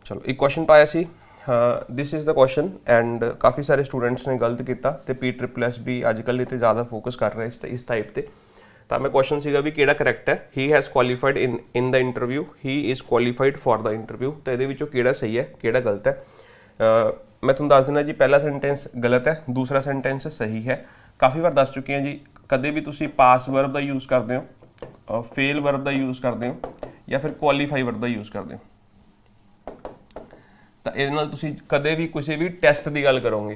चलो एक क्वेश्चन पाया सी, this is the question and काफ़ी सारे स्टूडेंट्स ने गलत किया तो PSSS भी अजकल इतने ज़्यादा फोकस कर रहे इस टाइप से। तो मैं क्वेश्चन सीगा भी किहड़ा करैक्ट है, he has qualified in the interview, he is qualified for the interview. तो ये किहड़ा सही है किहड़ा गलत है। मैं तुहानूं दस देना जी, पहला सेंटेंस गलत है, दूसरा सेंटेंस सही है। काफ़ी बार दस चुके हैं जी, कदे भी तुसीं पास वर्ब का यूज़ करते हो, फेल वर्ब का यूज़ करते हो या फिर क्वालीफाई वर्ब का यूज़ करते हो, तो ये नाल तुसीं कदे भी किसी भी टेस्ट की गल करोगे,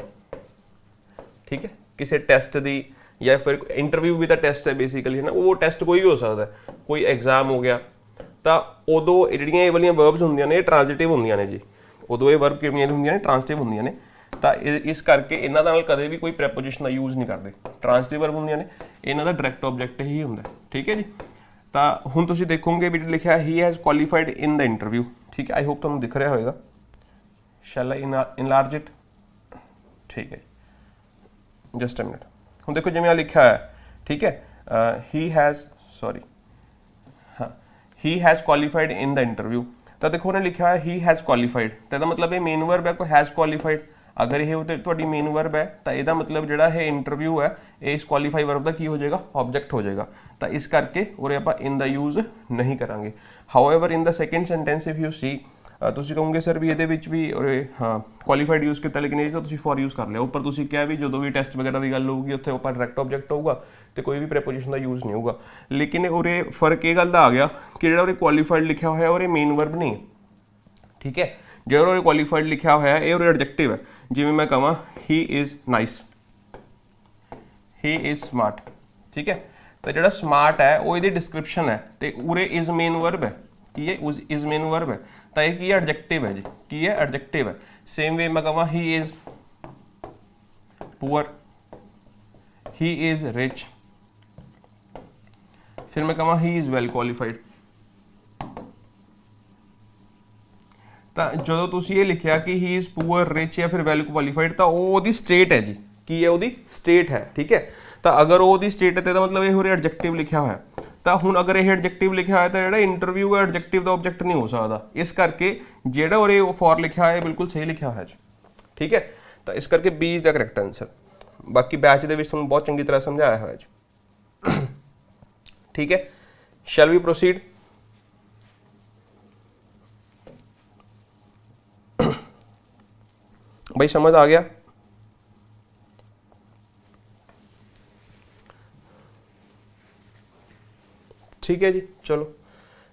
ठीक है, किसी टेस्ट की या फिर इंटरव्यू भी तो टेस्ट है बेसिकली, है ना। वो टेस्ट कोई भी हो सकता है, कोई एग्जाम हो गया, तो उदों जिहड़ियां ये वालियां वर्ब्स होंदियां ने ट्रांजिटिव होंदियां ने जी, उदों ये वर्ब किहड़ियां होंदियां ने ट्रांजिटिव होंदियां ने। तो इस करके इन्हां नाल कदे भी कोई प्रैपोजिशन का यूज़ नहीं करते, ट्रांजिटिव वर्ब होंदियां ने, इन्हां दा डायरैक्ट ऑब्जेक्ट ही हुंदा, ठीक है जी। तो हुण तुसीं देखोगे भी लिखा he has qualified in the interview, ठीक है। आई होप तुहानूं दिख रहा होएगा। शैल आई इनलार्ज इट, ठीक है, जस्ट अ मिनट। हम देखो जिवें लिखा है, ठीक है, ही हैज़ सॉरी हाँ he has qualified in the interview. तो देखो उन्हें लिखा है ही हैज़ क्वालीफाइड, तो यदा मतलब ये मेन वर्ब है, कोई हैज़ क्वालीफाइड। अगर ये तुहाडी मेन वर्ब है तो यदा मतलब जिहड़ा है इंटरव्यू है ये इस क्वालीफाई वर्ब का की हो जाएगा, ऑब्जेक्ट हो जाएगा। तो इस करके उरे आपां इन द यूज़ नहीं करांगे। However in the second sentence if you see, तुसीं कहोगे सर भी ये भी हाँ क्वालीफाइड यूज़ किया, लेकिन ये तो तुसीं फॉर यूज़ कर लिया। उपर तुसीं क्या भी जो भी टेस्ट वगैरह की गल होगी उत्थे उपर डायरैक्ट ऑब्जेक्ट होगा तो कोई भी प्रैपोजिशन का यूज़ नहीं होगा। लेकिन उरे फर्क ये गल दा आ गया कि जिहड़ा उरे क्वालीफाइड लिखा हुआ है और मेन वर्ब नहीं, ठीक है। जो उरे क्वालीफाइड लिखा हुआ है ये उरे एडजेक्टिव है। जिवें मैं कहां he is nice, he is smart, ठीक है। तो जिहड़ा स्मार्ट है वो ये डिस्क्रिप्शन है, तो उरे इज़ मेन वर्ब है कि ये इज़ मेन वर्ब है, तो ये की एडजेक्टिव है जी, की है एडजेक्टिव है। सेम वे मैं कहां he is poor, he is rich, फिर मैं कहां ही इज़ वेल क्वालीफाइड। तो जो तुसीं ये लिखा कि ही इज़ पुअर रिच या फिर वेल क्वालीफाइड, तो वो स्टेट है जी, की है वो स्टेट है, ठीक है। तो अगर वो स्टेट है तो मतलब ये हो एडजेक्टिव लिखा हुआ है। तो हुण अगर ये एडजेक्टिव लिखा है तो जिहड़ा इंटरव्यू है एडजेक्टिव का ऑब्जेक्ट नहीं हो सकता, इस करके जिहड़ा उरे फॉर लिखा है बिल्कुल सही लिखा है जी, ठीक है। तो इस करके B is the correct answer. बाकी बैच दे विच तुहानूं बहुत चंगी तरह समझाया है जी, ठीक है। Shall we proceed. भाई समझ आ गया? ठीक है जी, चलो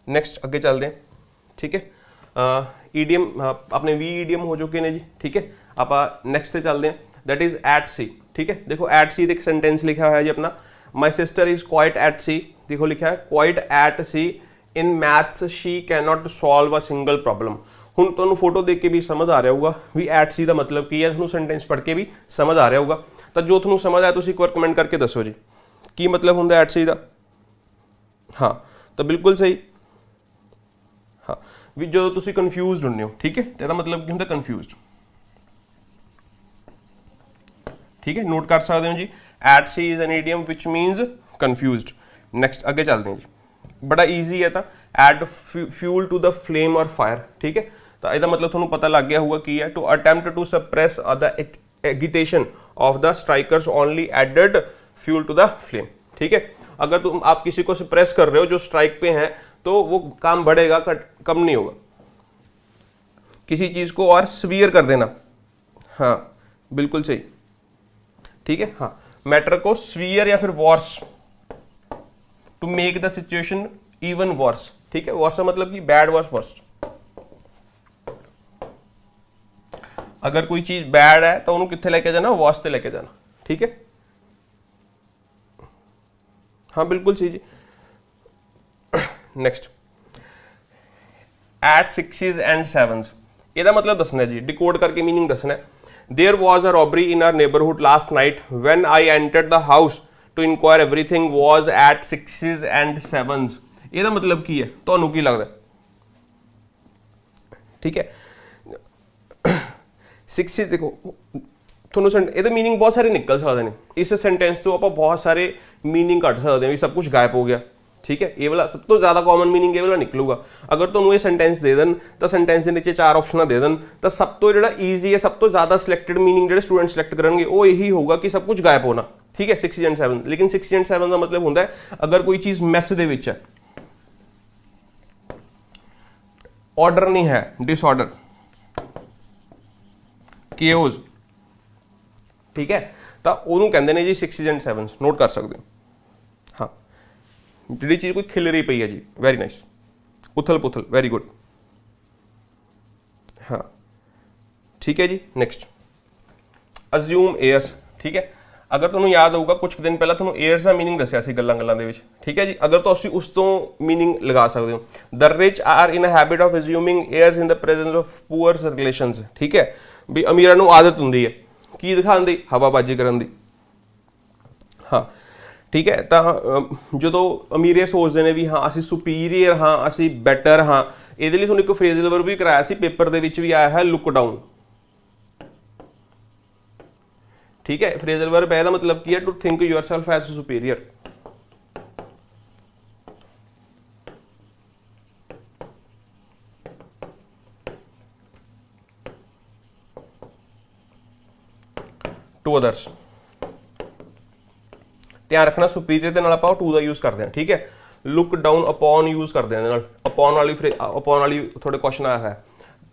नेक्स्ट अगे चलते हैं, ठीक है। ईडीएम अपने वी ईडीएम हो चुके हैं जी, ठीक है। आप नेक्स्ट से चलते हैं, दैट इज एट सी, ठीक है। देखो एट सी एक सेंटेंस लिखा हुआ है जी अपना, my sister is quite at sea. देखो लिखा है quite at sea in maths she can not solve a single problem. हुण तुहानूं फोटो देख के भी समझ आ रहा होगा भी एट सी का मतलब की है, तुहानूं सेंटेंस पढ़ के भी समझ आ रहा होगा। तो जो तुहानूं समझ आया तुसीं एक बार कमेंट करके दसो जी की मतलब हुंदा एट सी का। हाँ तो बिल्कुल सही। हाँ भी जो तुसीं कन्फ्यूज़ड होंदे हो, ठीक है, तो इसदा मतलब की हुंदा कन्फ्यूज़ड, ठीक है। नोट कर सकते हो जी, at sea is an idiom which means confused. Next अगे चलते हैं जी, बड़ा ईजी है। तो add fuel to the flame और फायर, ठीक है। तो इसका मतलब थोड़ा पता लग गया होगा की है, to attempt to suppress the agitation of the strikers only added fuel to the flame, ठीक है। अगर तुम आप किसी को सप्रेस कर रहे हो जो स्ट्राइक पे हैं तो वो काम बढ़ेगा, कम नहीं होगा। किसी चीज को और सवियर कर देना, हाँ बिल्कुल सही, ठीक है। हाँ मैटर को सवियर या फिर worse, to make the situation even worse, ठीक है। वर्स का मतलब कि बैड वर्स वर्स्ट। अगर कोई चीज बैड है तो उन्होंने कितने लेके जाना, वर्स ते लेके जाना, ठीक है। हाँ बिल्कुल सही जी। Next at sixes and sevens, ਇਹਦਾ मतलब दसना जी, डिकोड करके मीनिंग दसना है। There was a robbery in our neighbourhood last night when I entered the house to enquire everything was at sixes and sevens. ਇਹਦਾ मतलब की है, ਤੁਹਾਨੂੰ ਕੀ लगता? ठीक है, सिक्सिस देखो थोड़ा ये मीनिंग बहुत सारे निकल सकते हैं। इस सेंटेंस तो आप बहुत सारे मीनिंग कट सकते हैं भी सब कुछ गायब हो गया, ठीक है। ये वाला सब तो ज़्यादा कॉमन मीनिंग ये वाला निकलूगा। अगर तुहानूं ये सेंटेंस दे देन तो सेंटेंस के नीचे 4 ऑप्शन दे देन तो सब तो जो ईजी है, सब तो ज़्यादा सिलेक्टेड मीनिंग जो स्टूडेंट सिलेक्ट करेंगे वो यही होगा कि सब कुछ गायब होना, ठीक है। 6 एंड 7, लेकिन 6 एंड 7 का मतलब होता है अगर कोई चीज़ मैस दे विच है, ऑर्डर नहीं है, डिसऑर्डर, केओस, ठीक है, तो उन्होंने कहते हैं जी 6 एंड 7 नोट कर सकते हो। हाँ, जी चीज़ कोई खिल रही पई है जी, वेरी नाइस, उथल पुथल, वेरी गुड। हाँ ठीक है जी। नेक्स्ट अज्यूम एयर्स, ठीक है। अगर तुम्हें याद होगा कुछ दिन पहले तुम्हें एयर्स का मीनिंग दसिया सी गल्लां गल्लां दे विच, ठीक है जी। अगर तो तुसीं उस तो मीनिंग लगा सकते हो, the rich are in a habit of assuming airs in the presence of poor relations, ठीक है। भी अमीरां नूं आदत हुंदी है की दिखाउण दी, हवाबाजी करन दी। हाँ ठीक है। तो जो अमीर सोचते हैं भी हाँ असी सुपीरियर हाँ असी बैटर हाँ, ये तुहानूं एक फ्रेजल वर्ब भी कराया सी, पेपर दे विच भी आया है लुक डाउन, ठीक है। फ्रेजल वर्ब है मतलब की है to think yourself as superior. To others, ध्यान रखना सुपीरियर के नाल आपां टू का यूज करते हैं, ठीक है। लुक डाउन अपॉन यूज करते हैं, अपॉन वाली थोड़े क्वेश्चन आया है।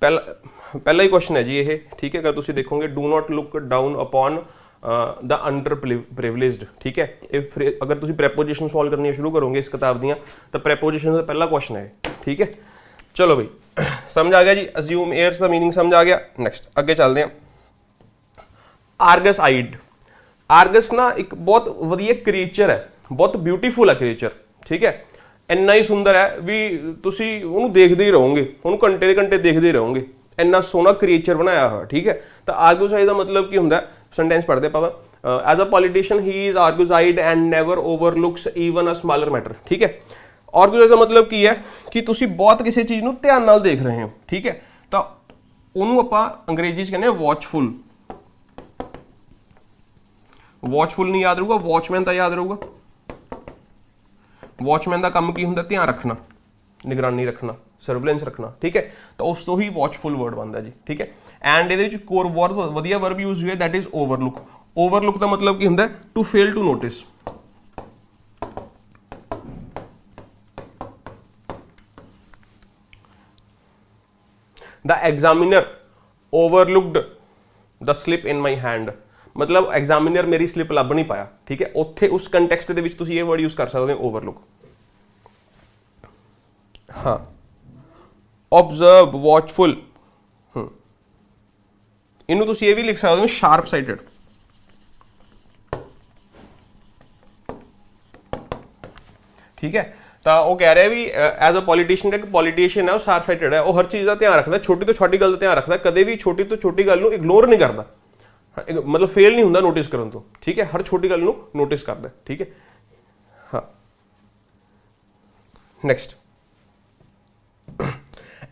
पहला ही क्वेश्चन है जी ये, ठीक है। अगर तुम देखोगे do not look down upon the under privileged, ठीक है। अगर तुम प्रेपोजिशन सॉल्व करनी शुरू करोगे इस किताब दियां तो प्रेपोजिशन का पहला क्वेश्चन है, ठीक है। चलो भाई समझ आ गया जी, अज्यूम एयर्स का मीनिंग समझ आ गया। नेक्स्ट अगे चलते हैं। आर्गस आइड, आर्गस ना एक बहुत वधिया क्रिएचर है, बहुत ब्यूटीफुल है क्रिएचर, ठीक है। इन्ना ही सुंदर है भी तुसी उन्होंने देखते ही रहोगे, उन्होंने घंटे के घंटे देखते ही रहोगे, इन्ना सोहना क्रिएचर बनाया हुआ, ठीक है। तो आर्गुसाइड का मतलब की होंगे, सेंटेंस पढ़ते पावा, as a politician he is argus eyed and never overlooks even a smaller matter, ठीक है। आर्गुसाइड का मतलब की है कि तुसी बहुत किसी चीज़ को ध्यान नाल देख रहे हो, ठीक है। तो उन्होंने आप अंग्रेजी च कहते हैं वॉचफुल, वॉचफुल नहीं याद रहूगा, वॉचमैन का याद रहूगा। वॉचमैन का काम की होंगे ध्यान रखना, निगरानी रखना, सर्विलेंस रखना, ठीक है। तो उस तो ही वॉचफुल वर्ड बनता जी, ठीक है। एंड ये कोर वर्ब वधिया वर्ब यूज हुआ दैट इज ओवरलुक। ओवरलुक का मतलब की होंगे to fail to notice. The examiner overlooked the slip in my hand, मतलब एग्जामिनर मेरी स्लिप लभ नहीं पाया, ठीक है। उत्थे उस कंटैक्सट दे विच तुसीं ये वर्ड यूज कर सकते हो ओवरलुक। हाँ ऑब्जर्व, वॉचफुल, इनू तुसीं ये भी लिख सकते हो शार्प साइटेड, ठीक है। तो वो कह रहे हैं भी एज अ पॉलिटिशियन, एक पॉलिटिशियन है वो शार्प साइटेड है, वो हर चीज़ का ध्यान रखता है, छोटी तो छोटी गल का ध्यान रखता है, कदे भी छोटी तो छोटी गल को इग्नोर नहीं करता, मतलब फेल नहीं होंगे नोटिस करने तो, ठीक है। हर छोटी गल नोटिस करता है, ठीक है। हाँ नेक्स्ट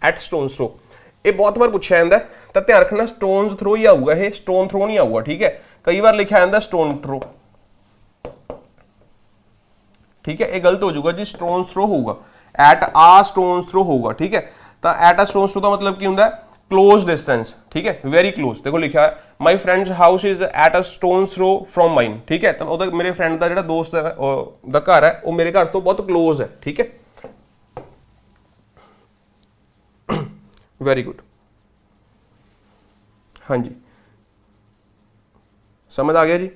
एट स्टोन्स थ्रो, ये बहुत बार पूछा जाता है, तो ध्यान रखना स्टोन्स थ्रो ही आऊगा, ये स्टोन थ्रो नहीं आऊगा, ठीक है। कई बार लिखा जाता है स्टोन थ्रो, ठीक है। ये गलत हो जाऊगा जी, स्टोन थ्रो होगा, एट आ स्टोन थ्रो होगा, ठीक है। तो एट आ स्टोन थ्रो का मतलब की होंगे क्लोज डिस्टेंस, ठीक है, वेरी क्लोज। देखो लिखा है my friend's house is at a stone throw from mine, ठीक है। तो मेरे फ्रेंड का जो दोस्त है दा घर है वो मेरे घर तो बहुत क्लोज है, ठीक है। वेरी गुड, हाँ जी समझ आ गया जी।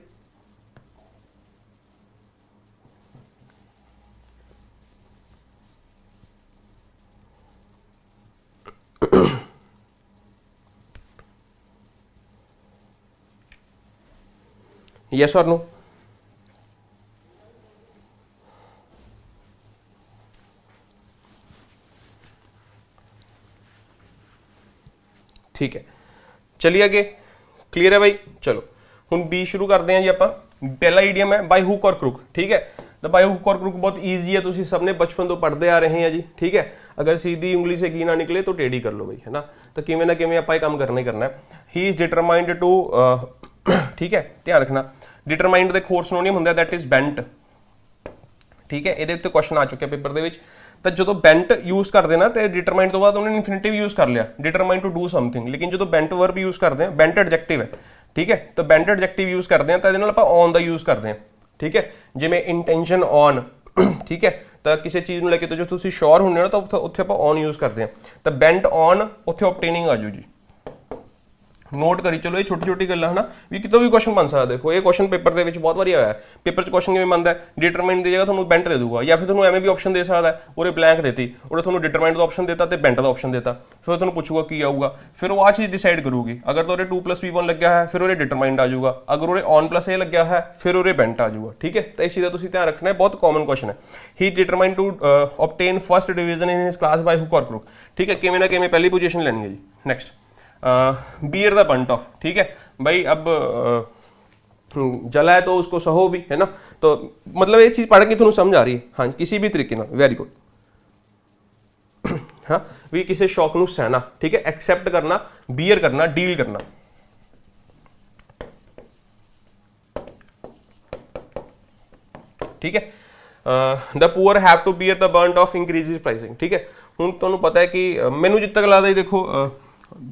यस और नो? ठीक है चलिए आगे, क्लियर है भाई। चलो हुण बी शुरू करते हैं जी आप। पहला ईडियम है बाय हुक और क्रुक, ठीक है। तो बाय हुक और क्रुक बहुत ईजी है, तुम सबने बचपन तो पढ़ते आ रहे हैं जी, ठीक है। अगर सीधी उंगली से की ना निकले तो टेढ़ी कर लो भाई, है ना। तो किवें ना किवें आप काम करना ही करना है। ही इज डिटरमाइंड टू, ठीक है ध्यान रखना, डिटरमाइंड के होर सिनोनियम होंगे दैट इज बेंट, ठीक है, ਇਹਦੇ ਉੱਤੇ ਕੁਐਸਚਨ ਆ ਚੁੱਕਿਆ ਪੇਪਰ ਦੇ ਵਿੱਚ। ਤਾਂ ਜਦੋਂ ਬੈਂਟ ਯੂਜ਼ ਕਰਦੇ ਨਾ ਤੇ ਡਿਟਰਮਾਈਨ ਤੋਂ ਬਾਅਦ ਉਹਨੇ ਇਨਫਿਨਿਟਿਵ ਯੂਜ਼ ਕਰ ਲਿਆ, ਡਿਟਰਮਾਈਨ ਟੂ ਡੂ ਸਮਥਿੰਗ। ਲੇਕਿਨ ਜਦੋਂ ਬੈਂਟ ਵਰਬ ਯੂਜ਼ ਕਰਦੇ ਆ, ਬੈਂਟ ਐਡਜੈਕਟਿਵ ਹੈ, ਠੀਕ ਹੈ, ਤਾਂ ਬੈਂਟ ਐਡਜੈਕਟਿਵ ਯੂਜ਼ ਕਰਦੇ ਆ ਤਾਂ ਇਹਦੇ ਨਾਲ ਆਪਾਂ ਔਨ ਦਾ ਯੂਜ਼ ਕਰਦੇ ਆ, ਠੀਕ ਹੈ। ਜਿਵੇਂ ਇੰਟੈਂਸ਼ਨ ਔਨ, ਠੀਕ ਹੈ, ਤਾਂ ਕਿਸੇ ਚੀਜ਼ ਨੂੰ ਲੈ ਕੇ ਤਾਂ ਜੋ ਤੁਸੀਂ ਸ਼ੋਰ ਹੁੰਦੇ ਹੋ ਨਾ ਤਾਂ ਉੱਥੇ ਆਪਾਂ ਔਨ ਯੂਜ਼ ਕਰਦੇ ਆ। ਤਾਂ ਬੈਂਟ ਔਨ ਉੱਥੇ ਆਬਟੇਨਿੰਗ ਆ ਜਾਊ ਜੀ, ਨੋਟ ਕਰੀ ਚਲੋ। ਇਹ ਛੋਟੀ ਛੋਟੀ ਗੱਲਾਂ ਹਨਾ ਵੀ ਕਿਤੋਂ ਵੀ ਕੁਐਸਚਨ ਬਣ ਸਕਦਾ। ਦੇਖੋ ਇਹ ਕੁਐਸਚਨ ਪੇਪਰ ਦੇ ਵਿੱਚ ਬਹੁਤ ਵਾਰੀ ਆਇਆ। ਪੇਪਰ 'ਚ ਕੁਐਸਚਨ ਕਿਵੇਂ ਬਣਦਾ, ਡਿਟਰਮਾਈਨ ਦੀ ਜਗ੍ਹਾ ਤੁਹਾਨੂੰ ਬੈਂਟ ਦੇ ਦੂਗਾ, ਜਾਂ ਫਿਰ ਤੁਹਾਨੂੰ ਐਵੇਂ ਵੀ ਆਪਸ਼ਨ ਦੇ ਸਕਦਾ ਹੈ, ਉਹਦੇ ਬਲੈਂਕ ਦੇਤੀ, ਉਹਨੇ ਤੁਹਾਨੂੰ ਡਿਟਰਮਾਈਨ ਦਾ ਆਪਸ਼ਨ ਦਿੱਤਾ ਤੇ ਬੈਂਟ ਦਾ ਆਪਸ਼ਨ ਦਿੱਤਾ, ਫਿਰ ਤੁਹਾਨੂੰ ਪੁੱਛੂਗਾ ਕੀ ਆਊਗਾ, ਫਿਰ ਉਹ ਆ ਚੀਜ਼ ਡਿਸਾਈਡ ਕਰੂਗੀ। ਅਗਰ ਤਾਂ ਉਹਦੇ 2+B1 ਲੱਗਿਆ ਹੈ ਫਿਰ ਉਹਦੇ ਡਿਟਰਮਾਈਨਡ ਆ ਜਾਊਗਾ, ਅਗਰ ਉਹਦੇ ਔਨ+A ਲੱਗਿਆ ਹੈ ਫਿਰ ਉਹਦੇ ਬੈਂਟ ਆ ਜਾਊਗਾ, ਠੀਕ ਹੈ। ਤਾਂ ਇਸ ਚੀਜ਼ ਦਾ ਤੁਸੀਂ ਧਿਆਨ ਰੱਖਣਾ ਹੈ, ਬਹੁਤ ਕਾਮਨ ਕੁਐਸਚਨ ਹੈ। He determine to obtain first division in his class by hook or crook, ठीक है, किमें ना किमें पहली पोजीशन लेनी है जी। Next bear the brunt of, ठीक है भाई। अब जला है तो उसको सहो भी, है ना। तो मतलब ये चीज़ पढ़ के थोड़ा समझ आ रही है, हाँ, किसी भी तरीके ना, वेरी गुड। हाँ भी किसी शौक नू सहना, ठीक है, एक्सेप्ट करना, बियर करना, डील करना, ठीक है। The poor have to bear the brunt of increases pricing, ठीक है। ਹੁਣ ਤੁਹਾਨੂੰ ਪਤਾ ਹੈ ਕਿ ਮੈਨੂੰ ਜਿੱਦ ਤੱਕ ਲੱਗਦਾ ਦੇਖੋ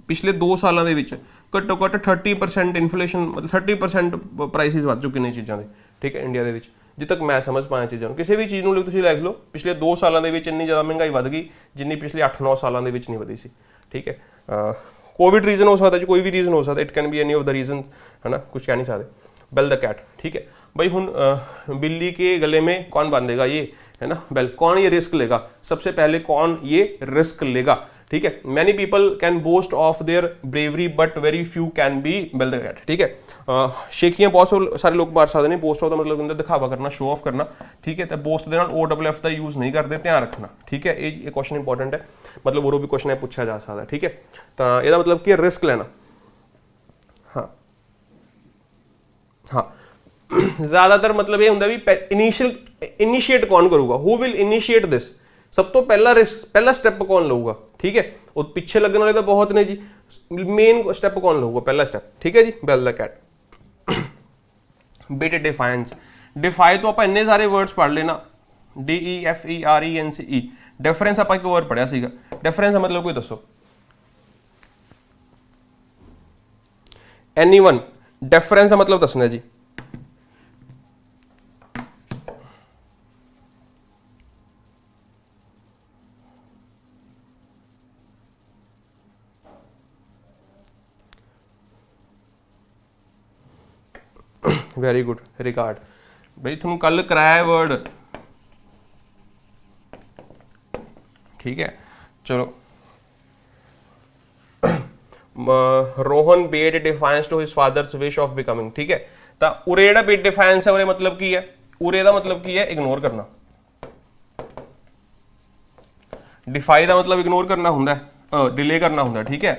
ਪਿਛਲੇ 2 ਸਾਲਾਂ ਦੇ ਵਿੱਚ ਘੱਟੋ ਘੱਟ 30% ਇਨਫਲੇਸ਼ਨ, ਮਤਲਬ 30% ਪ੍ਰਾਈਸਿਸ ਵੱਧ ਚੁੱਕੇ ਨੇ ਚੀਜ਼ਾਂ ਦੇ, ਠੀਕ ਹੈ, ਇੰਡੀਆ ਦੇ ਵਿੱਚ। ਜਿੱਦ ਤੱਕ ਮੈਂ ਸਮਝ ਪਾਇਆ ਚੀਜ਼ਾਂ ਨੂੰ, ਕਿਸੇ ਵੀ ਚੀਜ਼ ਨੂੰ ਤੁਸੀਂ ਲਿਖ ਲਓ, ਪਿਛਲੇ 2 ਸਾਲਾਂ ਦੇ ਵਿੱਚ ਇੰਨੀ ਜ਼ਿਆਦਾ ਮਹਿੰਗਾਈ ਵੱਧ ਗਈ ਜਿੰਨੀ ਪਿਛਲੇ 8-9 ਸਾਲਾਂ ਦੇ ਵਿੱਚ ਨਹੀਂ ਵਧੀ ਸੀ, ਠੀਕ ਹੈ। ਕੋਵਿਡ ਰੀਜ਼ਨ ਹੋ ਸਕਦਾ ਜੀ, ਕੋਈ ਵੀ ਰੀਜ਼ਨ ਹੋ ਸਕਦਾ, it can be any of the reason, ਹੈ ਨਾ, ਕੁਛ ਕਹਿ ਨਹੀਂ ਸਕਦੇ। बेल द कैट, ठीक है भाई। हुन बिल्ली के गले में कौन बांधेगा ये, है ना, बेल। कौन ये रिस्क लेगा, सबसे पहले कौन ये रिस्क लेगा, ठीक है। Many people can boast of their bravery but very few can be bell the cat, ठीक है। शेखियां बहुत सारे लोग मार सकते हैं। बोस्ट ऑफ का मतलब होंगे दिखावा करना, शो ऑफ करना, ठीक है। तो बोस्ट के नाल OFF का यूज़ नहीं करते, ध्यान रखना, ठीक है। ये क्वेश्चन इंपॉर्टेंट है, मतलब वो भी क्वेश्चन है पूछा जा सकता है, ठीक है। तो यदा मतलब कि रिस्क लेना, हाँ हाँ। ज़्यादातर मतलब ये होंगे भी इनिशिएट कौन करूगा, हु विल इनिशिएट दिस, सब तो पहला रिस्क, पहला स्टैप कौन लूगा, ठीक है। और पिछे लगने वाले तो बहुत ने जी, मेन स्टैप कौन लूगा, पहला स्टैप, ठीक है जी। Bell the cat. Bid defiance, defy तो आप इन्ने सारे वर्ड्स पढ़ लेना, DEFERENCE। डिफरेंस आप एक वर्ड पढ़िया सीगा, डिफरेंस का मतलब कोई दसो, एनीवन। डिफरेंस का मतलब दसना जी, वेरी गुड। रिगार्ड भाई थोड़ा कल कराया वर्ड, ठीक है। चलो Rohan bade defiance to his father's wish of becoming, ठीक है। तो उरे जो बेड डिफाइंस है उरे मतलब की है, उरे का मतलब की है इग्नोर करना। डिफाई का मतलब इग्नोर करना होंगे, डिले करना होंगे, ठीक है।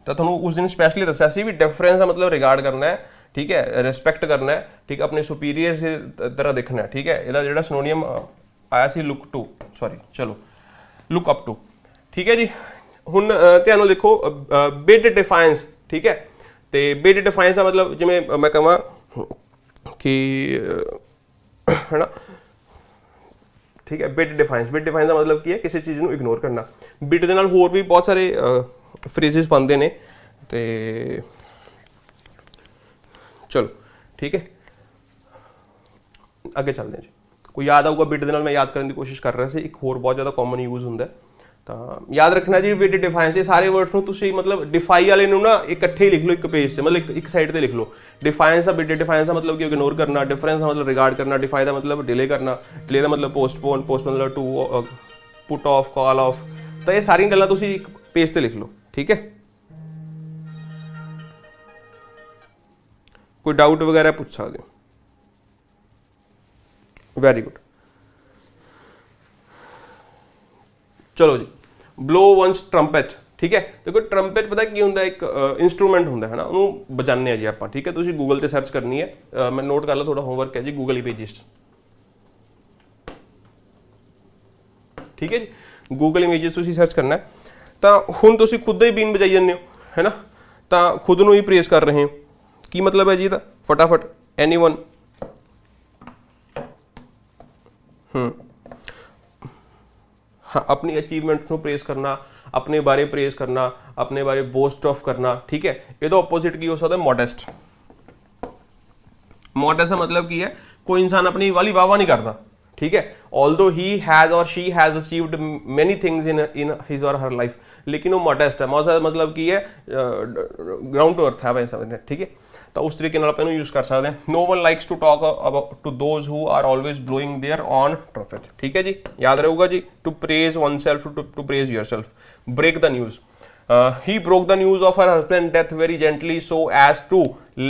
तो थोड़ा उस दिन स्पैशली दसिया सी भी डिफरेंस का मतलब रिगार्ड करना है, ठीक है, रिस्पैक्ट करना है, ठीक है, अपने सुपीरियर से तरह देखना है, ठीक है। इसका जो सिनोनियम आया सी लुक टू, सॉरी चलो लुक अप टू, ठीक है जी। हुण ध्यान देखो बिड डिफाइंस, ठीक है। तो बिड डिफाइंस का मतलब जिवें मैं कहां कि है ना, ठीक है। बिड डिफाइंस का मतलब की है किसी चीज़ को इग्नोर करना। बिड दे नाल होर भी बहुत सारे फ्रेजेस बनते हैं, तो चलो ठीक है अगे चलते हैं जी। कोई याद आऊगा बिड दे नाल, मैं याद करने की कोशिश कर रहा सी। एक होर बहुत ज़्यादा कॉमन यूज़ होंगे, तो याद रखना जी बिड डिफाइंस। ये सारे वर्ड्स में तुसी मतलब डिफाई वाले ना इकट्ठे ही लिख लो, एक पेज से, मतलब एक साइड पर लिख लो। डिफाइंस का बिड डिफाइंस का मतलब कि इग्नोर करना, डिफरेंस का मतलब रिगार्ड करना, डिफाई का मतलब डिले करना, डिले का मतलब पोस्टपोन, पोस्ट मतलब to put off, call off. तो ये सारी गल्लां तुसी एक पेज पर लिख लो, ठीक है। कोई डाउट वगैरह पूछ सकते हो, वेरी गुड। चलो जी, ब्लो वंस ट्रंपेट, ठीक है। देखो ट्रंपेट पता की होंगे, एक इंस्ट्रूमेंट होंगे, है ना, उन्होंने बजाने जी आप, ठीक है। तुसी गूगल से सर्च करनी है, मैं नोट कर लो, थोड़ा होमवर्क है जी, गूगल इमेजेस, ठीक है जी। गूगल इमेजेस तुसी सर्च करना है। तो हुण तुसी खुद ही बीन बजाई जाते हो, है ना, तो खुद नूं ही प्रेस कर रहे हो। की मतलब है जी, फटाफट एनीवन, हाँ, अपनी अचीवमेंट्स ਨੂੰ ਪ੍ਰੇਜ਼ ਕਰਨਾ, ਆਪਣੇ ਬਾਰੇ ਪ੍ਰੇਜ਼ ਕਰਨਾ, ਆਪਣੇ ਬਾਰੇ ਬੋਸਟ ਆਫ ਕਰਨਾ, ਠੀਕ ਹੈ। ਇਹਦਾ ਆਪੋਜ਼ਿਟ ਕੀ ਹੋ ਸਕਦਾ? ਮੋਡੈਸਟ। ਮੋਡੈਸਟ ਦਾ ਮਤਲਬ ਕੀ ਹੈ? ਕੋਈ ਇਨਸਾਨ ਆਪਣੀ ਵਾਲੀ ਵਾਵਾ ਨਹੀਂ ਕਰਦਾ, ठीक है। ऑल्दो ही हैज़ और she has achieved many things in his और हर लाइफ, लेकिन वो मॉडेस्ट है। मॉडेस्ट मतलब की है ग्राउंड टू अर्थ है भाई समझने, ठीक है। तो उस तरीके नाल अपन यूज कर सकते हैं। No one likes to talk about to those who are always blowing their own trumpet, ठीक है जी, याद रहेगा जी। To praise oneself, to praise yourself. Break the news, he broke the news of her husband's death very gently so as to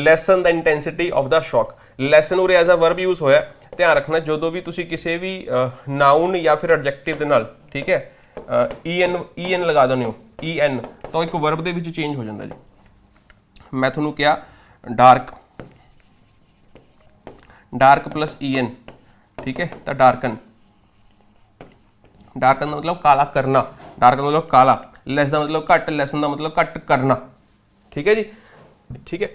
lessen the intensity of the shock। lessen उरे as a verb use होया। ध्यान रखना जो भी तुसी किसी भी noun या फिर एडजेक्टिव दे नाल, ठीक है, en लगा देने हो, en, तो एक वर्ब दे विच चेंज हो जाता जी। मैं तुहानू क्या डार्क, डार्क प्लस en, ठीक है, तो डार्कन, डार्कन का मतलब काला करना, डार्कन का मतलब काला, लैस का मतलब घट, लैसन का मतलब घट करना, ठीक है जी, ठीक है।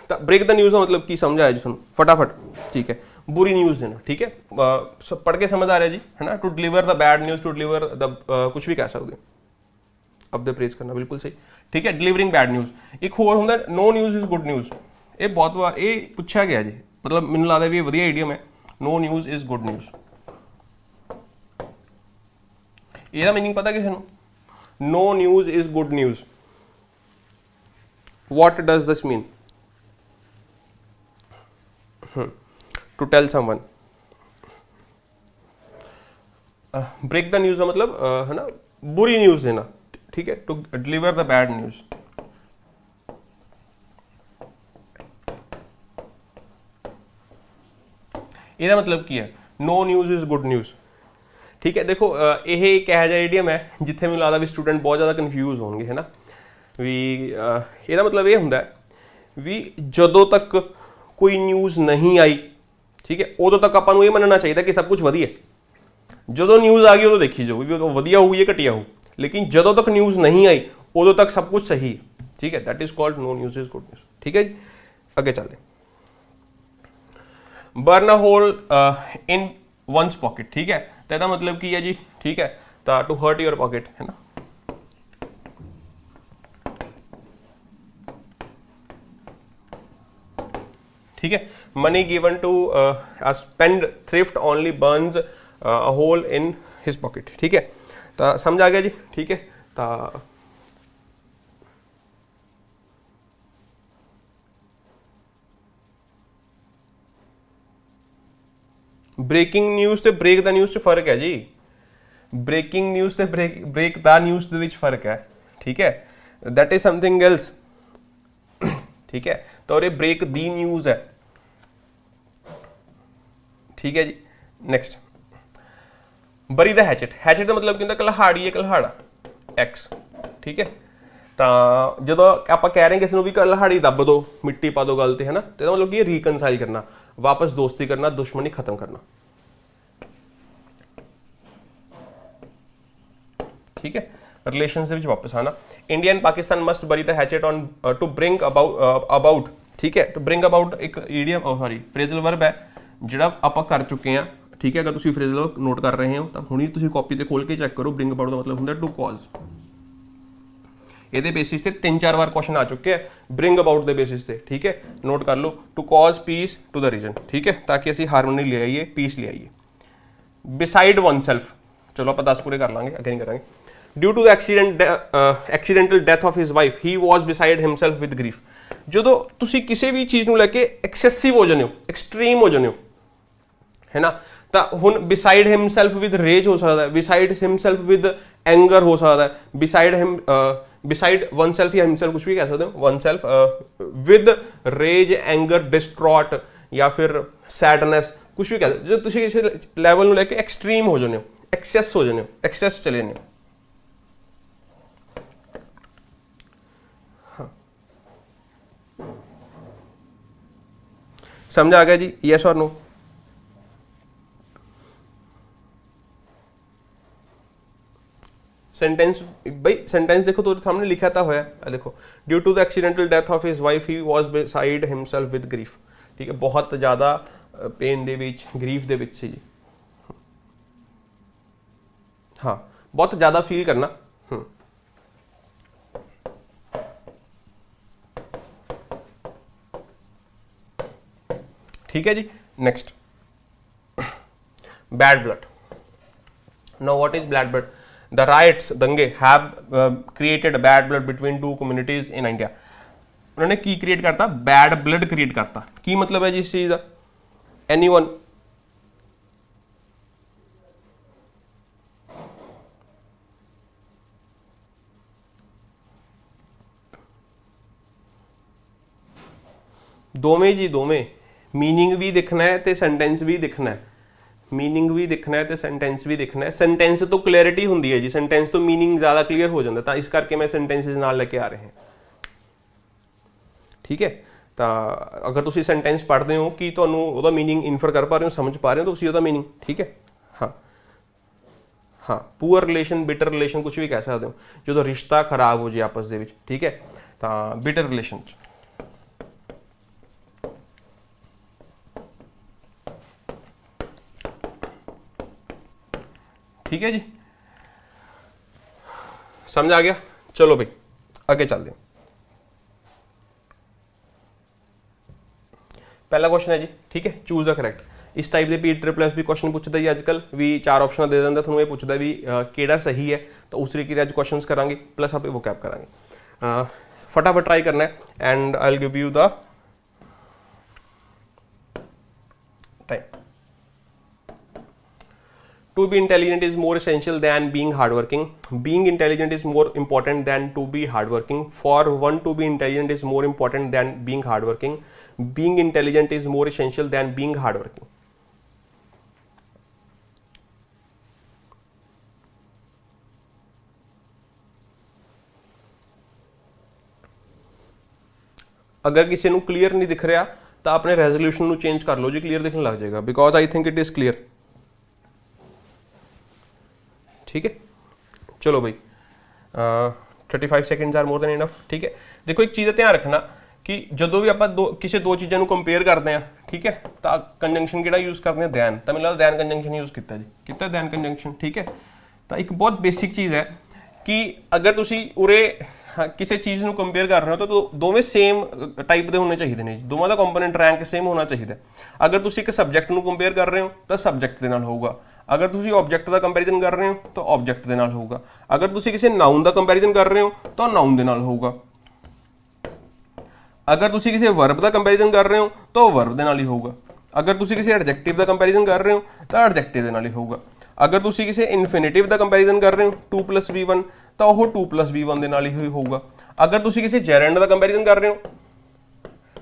तो ब्रेक द न्यूज़ का मतलब की समझ आया जी तुहानू फटाफट, ठीक है। बुरी न्यूज़ देना, ठीक है, पढ़ के समझ आ रहा है जी, है ना। To deliver the bad news, to deliver the कुछ भी कह सकते अब द प्रेज करना, बिल्कुल सही, ठीक है। Delivering bad news. एक होर हुंदा no news is good news. ये बहुत बार ये पूछा गया जी, मतलब मैनूं लगदा भी ये वधिया आइडियम है। No news is good news, ਇਹਦਾ मीनिंग पता किसी ਨੂੰ? No news is good news. what does this mean? To tell someone। Break the news का मतलब है ना बुरी न्यूज़ देना, ठीक है। To deliver the bad news. ਇਹਦਾ मतलब की है? No news is good news, ठीक है। देखो यह एक ਇਹੋ ਜਿਹਾ ਈਡੀਅਮ है जिथे मैं लगता भी स्टूडेंट बहुत ज़्यादा कन्फ्यूज़ होंगे, है ना। भी ਇਹਦਾ मतलब ये ਹੁੰਦਾ भी ਜਦੋਂ तक कोई न्यूज़ नहीं आई, ठीक है, उदों तक आपां नूं ये मनना चाहिए कि सब कुछ वधिया। ਜਦੋਂ न्यूज़ आ गई उदों देखी जाओ भी वधिया होਊ या घटिया होਊ, लेकिन ਜਦੋਂ तक न्यूज़ नहीं आई उदों तक सब कुछ सही है, ठीक है। That is called no news is good news, ठीक है जी। अगे चलते। Burn a hole in one's pocket, ठीक है। तो इसका मतलब की है जी, ठीक है, तो टू हर्ट योर पॉकेट, है ना। ठीक है। Money given to spendthrift only burns a hole in his pocket, ठीक है। तो समझ आ गया जी, ठीक है। तो ब्रेकिंग न्यूज़ ते ब्रेक द न्यूज़ च फर्क है जी। ब्रेकिंग न्यूज़ ते ब्रेक द न्यूज़ दे विच फर्क है, ठीक है। दैट इज समथिंग एल्स, ठीक है। तो ये ब्रेक दी न्यूज़ है, ठीक है जी। Next, bury the hatchet. Hatchet का मतलब क्या? कलहाड़ी है, कलहाड़ा एक्स, ठीक है। तो जो आप कह रहे हैं किसी भी कलहाड़ी दब दो, मिट्टी पा दो गल ते, है ना, तो मतलब कि रिकनसाइल करना, वापस दोस्ती करना, दुश्मनी खत्म करना, ठीक है। रिलेशनशिप में वापस आना। India and Pakistan must bury the hatchet on to bring about, ठीक है। टू ब्रिंग अबाउट एक ईडियम, सॉरी फ्रेजल वर्ब है जिहड़ा आपां कर चुके हैं, ठीक है। अगर तुसीं फ्रेजल नोट कर रहे हो तो हुणी तुसीं कॉपी ते खोल के चैक करो। ब्रिंग अबाउट का मतलब हुंदा टू कॉज। ये बेसिस से 3-4 बार क्वेश्चन आ चुके हैं ब्रिंग अबाउट के बेसिस से, ठीक है। नोट कर लो। To cause peace to the reason, ठीक है, ताकि असी हारमोनी ले आइए, पीस ले आइए। बिसाइड वन सैल्फ, चलो आप 10 पूरे कर लाँगे, अगे नहीं करेंगे। Due to the accidental death of his wife he was beside himself with grief. जो तुसी किसी भी चीज़ को लैके एक्सैसिव हो जाने हो, एक्सट्रीम हो जाने हो, है ना, तो हुण बिसाइड हिमसैल्फ विद रेज हो सकता है, बिसाइड हिमसैल्फ विद एंगर हो सकता है, बिसाइड वन सैल्फ या हिमसेल्फ कुछ भी कह सकते हो, one self with rage, anger, distraught या फिर सैडनेस, कुछ भी कह सकते हो। जो तुसी किसी लैवल में लेके एक्सट्रीम हो जाने हो, एक्सैस हो जाने हो, एक्सैस चले जाने हो। हाँ, समझ आ गया जी, यस और नो? सेंटेंस भाई, सेंटेंस देखो तो सामने लिखा था होया, देखो। Due to the accidental death of his wife he was beside himself with grief, ठीक है। बहुत ज़्यादा पेन दे विच, ग्रीफ दे विच सी जी, हाँ बहुत ज़्यादा फील करना। ठीक है जी। Next, bad blood. Now what is bad blood? The riots, दंगे have created bad blood between two communities in India. उन्होंने की क्रिएट करता? बैड ब्लड क्रिएट करता। की मतलब है जी इस चीज का? एनीवन? दोवें जी दोवें, मीनिंग भी दिखना है तो सेंटेंस भी दिखना है। मीनिंग भी दिखना है तो सेंटेंस भी दिखना है। सेंटेंस तो क्लैरिटी होंगी है जी, सेंटेंस तो मीनिंग ज़्यादा क्लीयर हो जाता, तो इस करके मैं सेंटेंसिस नाल लेके आ रहे हैं। ठीक है, तो अगर तुम सेंटेंस पढ़ते हो कि तुहानू मीनिंग इनफर कर पा रहे हो, समझ पा रहे हो, तो उसी मीनिंग। ठीक है, हाँ हाँ, पुअर रिलेशन, बिटर रिलेशन, कुछ भी कह सकते हो जो रिश्ता खराब हो जाए आपस के। ठीक है, तो बिटर रिलेशन। ठीक है जी, समझ आ गया? चलो भाई आगे चलते हैं। पहला क्वेश्चन है जी, ठीक है, चूज द करेक्ट। इस टाइप के PTSS भी क्वेश्चन पूछता जी अजकल भी, 4 ऑप्शन दे देंगे, थोड़ा ये पूछता भी केड़ा सही है, तो उस तरीके के अज क्वेश्चन करांगे, प्लस आप वो कैप करांगे। फटाफट ट्राई करना है and I will give you the time. To be intelligent is more essential than being hardworking. Being intelligent is more important than to be hardworking. For one to be intelligent is more important than being hardworking. Being intelligent is more essential than being hardworking. अगर किसी को clear नहीं दिख रहा तो अपने resolution को change कर लो जी, क्लीयर दिखने लग जाएगा, because I think it is clear. ठीक है, चलो भाई 35 seconds are more than enough. ठीक है, देखो एक चीज़ का ध्यान रखना कि जो भी आप किसी दो चीज़ों को कंपेयर करते हैं, ठीक है, तो कंजंक्शन किहड़ा यूज़ करते हैं? दैन। तो मैंने दैन कंजंक्शन यूज़ किया जी, कितना दैन कंजंक्शन। ठीक है, तो एक बहुत बेसिक चीज़ है कि अगर तुसी उरे किसी चीज़ को कंपेयर कर रहे हो तो दोवें सेम टाइप के होने चाहिए ने, दोवां का कंपोनेंट रैंक सेम होना चाहिए। अगर तुसी एक सबजैक्ट को कंपेयर कर रहे हो तो सबजैक्ट के नाल होगा, अगर तुसी ऑब्जेक्ट का कंपैरिजन कर रहे हो तो ऑब्जेक्ट के नाल होगा, अगर तुसी किसी नाउन का कंपैरिजन कर रहे हो तो नाउन के नाल होगा, अगर तुसी किसी वर्ब का कंपैरिजन कर रहे हो तो वर्ब के नाल ही होगा, अगर तुसी किसी एडजेक्टिव का कंपैरिजन कर रहे हो तो एडजेक्टिव के नाल ही होगा, अगर तुसी किसी इन्फिनेटिव का कंपैरिजन कर रहे हो 2+V1 तो वह 2+V1 के नाल ही होगा, अगर तुसी किसी जेरेंड का कंपैरिजन कर रहे हो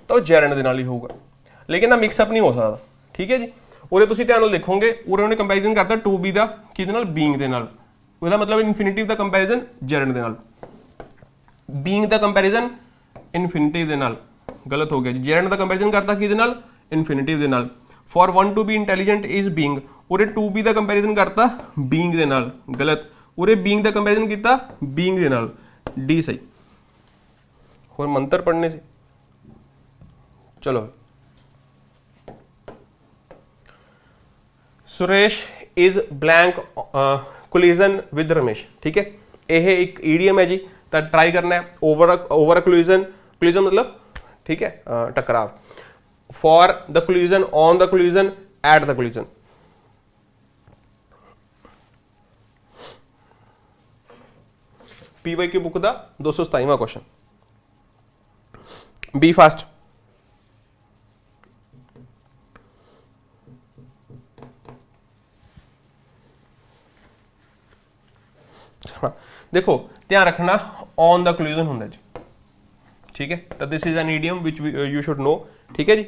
तो जेरेंड के नाल ही होगा, लेकिन ना मिक्सअप नहीं हो सकता। ठीक है जी, उरे तुसी ध्यान नाल देखोगे, उरे उन्हें कंपैरिजन करता टू बी का किहदे नाल? बीइंग दे नाल। उसदा मतलब इन्फिनेटिव का कंपैरिजन जेरेंड दे नाल, बीइंग का कंपैरिजन इन्फिनेटिव दे नाल, गलत हो गया जी। जेरेंड का कंपैरिजन करता किहदे नाल? इन्फिनेटिव दे नाल। For one to be intelligent is being, उरे टू बी का कंपैरिजन करता बीइंग दे नाल, गलत। उरे बीइंग का कंपैरिजन किया बीइंग दे नाल, डी सही। और मंत्र पढ़ने से चलो। Suresh is blank collision with Ramesh. ठीक है, यह एक ईडीएम है जी, तो ट्राई करना है। ओवर कोलिजन, कोलिजन मतलब ठीक है टकराव। For the collision, on the collision, at the collision. PYQ book का 227वां क्वेश्चन। B fast. हाँ देखो ध्यान रखना, ऑन द कोलिजन होंगे जी। ठीक है, तो this is an idiom which you should know. ठीक है जी।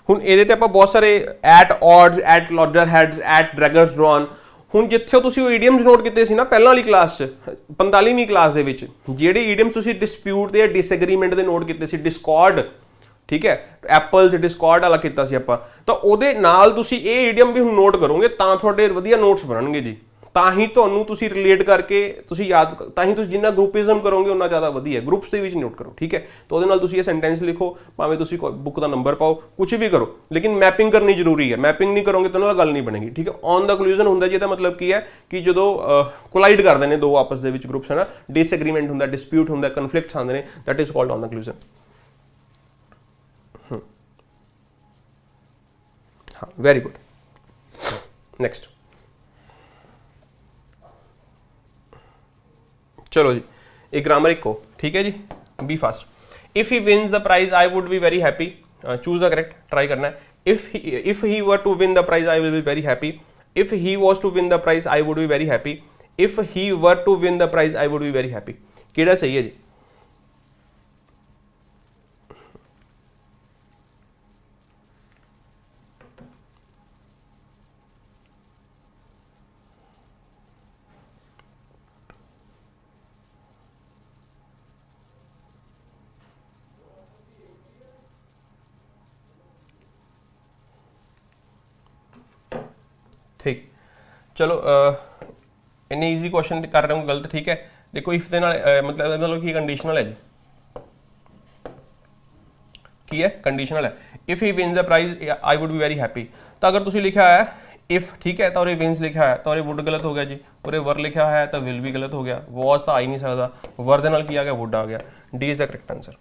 हुण ਇਹਦੇ ਤੇ ਆਪਾਂ बहुत सारे at odds, at loggerheads, at daggers drawn. ਹੁਣ ਜਿੱਥੇ ਤੁਸੀਂ ਉਹ ਈਡੀਅਮਸ ਨੋਟ ਕੀਤੇ ਸੀ ਨਾ ਪਹਿਲਾਂ ਵਾਲੀ ਕਲਾਸ 'ਚ 45ਵੀਂ ਕਲਾਸ ਦੇ ਵਿੱਚ, ਜਿਹੜੇ ਈਡੀਅਮਸ ਤੁਸੀਂ ਡਿਸਪਿਊਟ ਤੇ ਜਾਂ ਡਿਸਐਗਰੀਮੈਂਟ ਦੇ ਨੋਟ ਕੀਤੇ ਸੀ, ਡਿਸਕॉर्ड, ਠੀਕ ਹੈ, ਐਪਲਸ ਡਿਸਕॉर्ड ਵਾਲਾ ਕੀਤਾ ਸੀ ਆਪਾਂ, ਤਾਂ ਉਹਦੇ ਨਾਲ ਤੁਸੀਂ ਇਹ ਈਡੀਅਮ ਵੀ ਹੁਣ ਨੋਟ ਕਰੋਗੇ ਤਾਂ ਤੁਹਾਡੇ ਵਧੀਆ ਨੋਟਸ ਬਣਨਗੇ ਜੀ। ਤਾਂ ਹੀ ਤੁਹਾਨੂੰ ਤੁਸੀਂ ਰਿਲੇਟ ਕਰਕੇ ਤੁਸੀਂ ਯਾਦ, ਤਾਂ ਹੀ ਤੁਸੀਂ ਜਿੰਨਾ ਗਰੁੱਪਿਜ਼ਮ ਕਰੋਗੇ ਉਨਾ ਜ਼ਿਆਦਾ ਵਧੀਆ। ਗਰੁੱਪਸ ਦੇ ਵਿੱਚ ਨੋਟ ਕਰੋ, ਠੀਕ ਹੈ। ਤਾਂ ਉਹਦੇ ਨਾਲ ਤੁਸੀਂ ਇਹ ਸੈਂਟੈਂਸ ਲਿਖੋ, ਭਾਵੇਂ ਤੁਸੀਂ ਬੁੱਕ ਦਾ ਨੰਬਰ ਪਾਓ, ਕੁਝ ਵੀ ਕਰੋ, ਲੇਕਿਨ ਮੈਪਿੰਗ ਕਰਨੀ ਜ਼ਰੂਰੀ ਹੈ। ਮੈਪਿੰਗ ਨਹੀਂ ਕਰੋਗੇ ਤਾਂ ਨਾਲ ਗੱਲ ਨਹੀਂ ਬਣੇਗੀ, ਠੀਕ ਹੈ। ਔਨ ਦਾ ਕਨਕਲੂਜਨ ਹੁੰਦਾ ਜੀ, ਇਹਦਾ ਮਤਲਬ ਕੀ ਹੈ ਕਿ ਜਦੋਂ ਕੋਲਾਈਡ ਕਰਦੇ ਨੇ ਦੋ ਆਪਸ ਦੇ ਵਿੱਚ ਗਰੁੱਪਸ, ਹੈ ਨਾ, ਡਿਸਐਗਰੀਮੈਂਟ ਹੁੰਦਾ, ਡਿਸਪਿਊਟ ਹੁੰਦਾ, ਕਨਫਲਿਕਟਸ ਆਉਂਦੇ ਨੇ, that is called on the conclusion. हाँ, वेरी गुड। नेक्स्ट, चलो जी, एक ग्रामर को, ठीक है जी, be fast. If he wins the prize I would be very happy, choose the correct, try करना है। If he were to win the prize I will be very happy, if he was to win the prize I would be very happy, if he were to win the prize I would be very happy. केड़ा सही है जी? ठीक, चलो इन्ने easy question कर रहे हो गलत, ठीक है। देखो इफ दे नाल मतलब की कंडीशनल है जी, की है कंडीशनल है। If he wins the prize I would be very happy, तो अगर तुसी लिखा है इफ, ठीक है, तो और विन्स लिखा है तो वुड गलत हो गया जी, और वर लिखा है तो विल भी गलत हो गया, वॉज तो आ ही नहीं सकता, वर दे नाल की आ गया, वुड आ गया। D is the correct answer.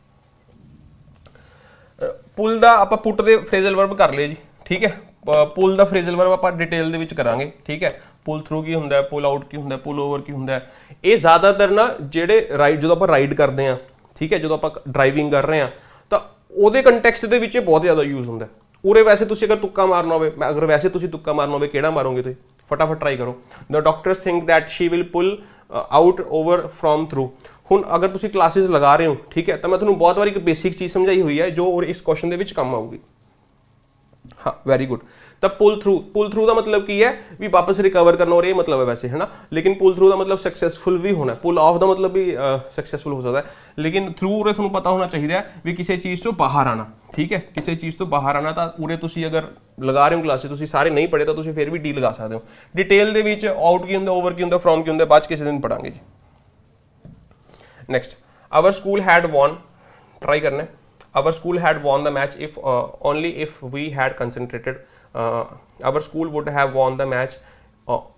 Pull दा आपां पुट दे फ्रेजल वर्ब कर लिए जी, ठीक है। पुल दा फ्रेजल वर्ब आपां डिटेल दे विच करांगे, ठीक है। पुल थ्रू की हुंदा है, पुल आउट की हुंदा है, पुल ओवर की हुंदा है। ये ज़्यादातर ना जेडे राइड जो आपां राइड करते हैं, ठीक है, जो आपां ड्राइविंग कर रहे हैं, तो ਉਹਦੇ ਕੰਟੈਕਸਟ ਦੇ ਵਿੱਚ ਬਹੁਤ ਜ਼ਿਆਦਾ ਯੂਜ਼ ਹੁੰਦਾ। ਉਰੇ ਵੈਸੇ ਤੁਸੀਂ ਅਗਰ ਤੁੱਕਾ ਮਾਰਨਾ ਹੋਵੇ, ਅਗਰ ਵੈਸੇ ਤੁਸੀਂ ਤੁੱਕਾ ਮਾਰਨਾ ਹੋਵੇ, ਕਿਹੜਾ ਮਾਰੋਗੇ ਤੁਸੀਂ? ਫਟਾਫਟ ਟਰਾਈ ਕਰੋ। The doctors think that she will pull out over from through. ਹੁਣ ਅਗਰ ਤੁਸੀਂ ਕਲਾਸਿਸ ਲਗਾ ਰਹੇ ਹੋ, ਠੀਕ ਹੈ, ਤਾਂ ਮੈਂ ਤੁਹਾਨੂੰ ਬਹੁਤ ਵਾਰੀ ਇੱਕ ਬੇਸਿਕ ਚੀਜ਼ ਸਮਝਾਈ ਹੋਈ ਹੈ ਜੋ ਇਸ ਕੁਐਸਚਨ ਦੇ ਵਿੱਚ ਕੰਮ ਆਊਗੀ। हाँ, वेरी गुड। तो पुल थ्रू का मतलब की है भी वापस रिकवर करना, और ये मतलब है वैसे, है ना। लेकिन पुल थ्रू का मतलब सक्सेसफुल भी होना है, पुल ऑफ का मतलब भी सक्सेसफुल हो सकता है, लेकिन थ्रू उरे थोड़ा पता होना चाहिए भी किसी चीज़ तो बाहर आना, ठीक है, किसी चीज़ तो बाहर आना। तो उरे तुसी अगर लगा रहे हो क्लासेस, तुसी सारे नहीं पढ़े तो तुसी फिर भी डी लगा सकते हो। डिटेल दे विच आउट की हुंदा, ओवर की हुंदा, फ्रॉम की हुंदा, बाद किसी दिन पढ़ांगे जी। Next, our school had won, try करना है। Our school had won the match if only if we had concentrated. Our school would have won the match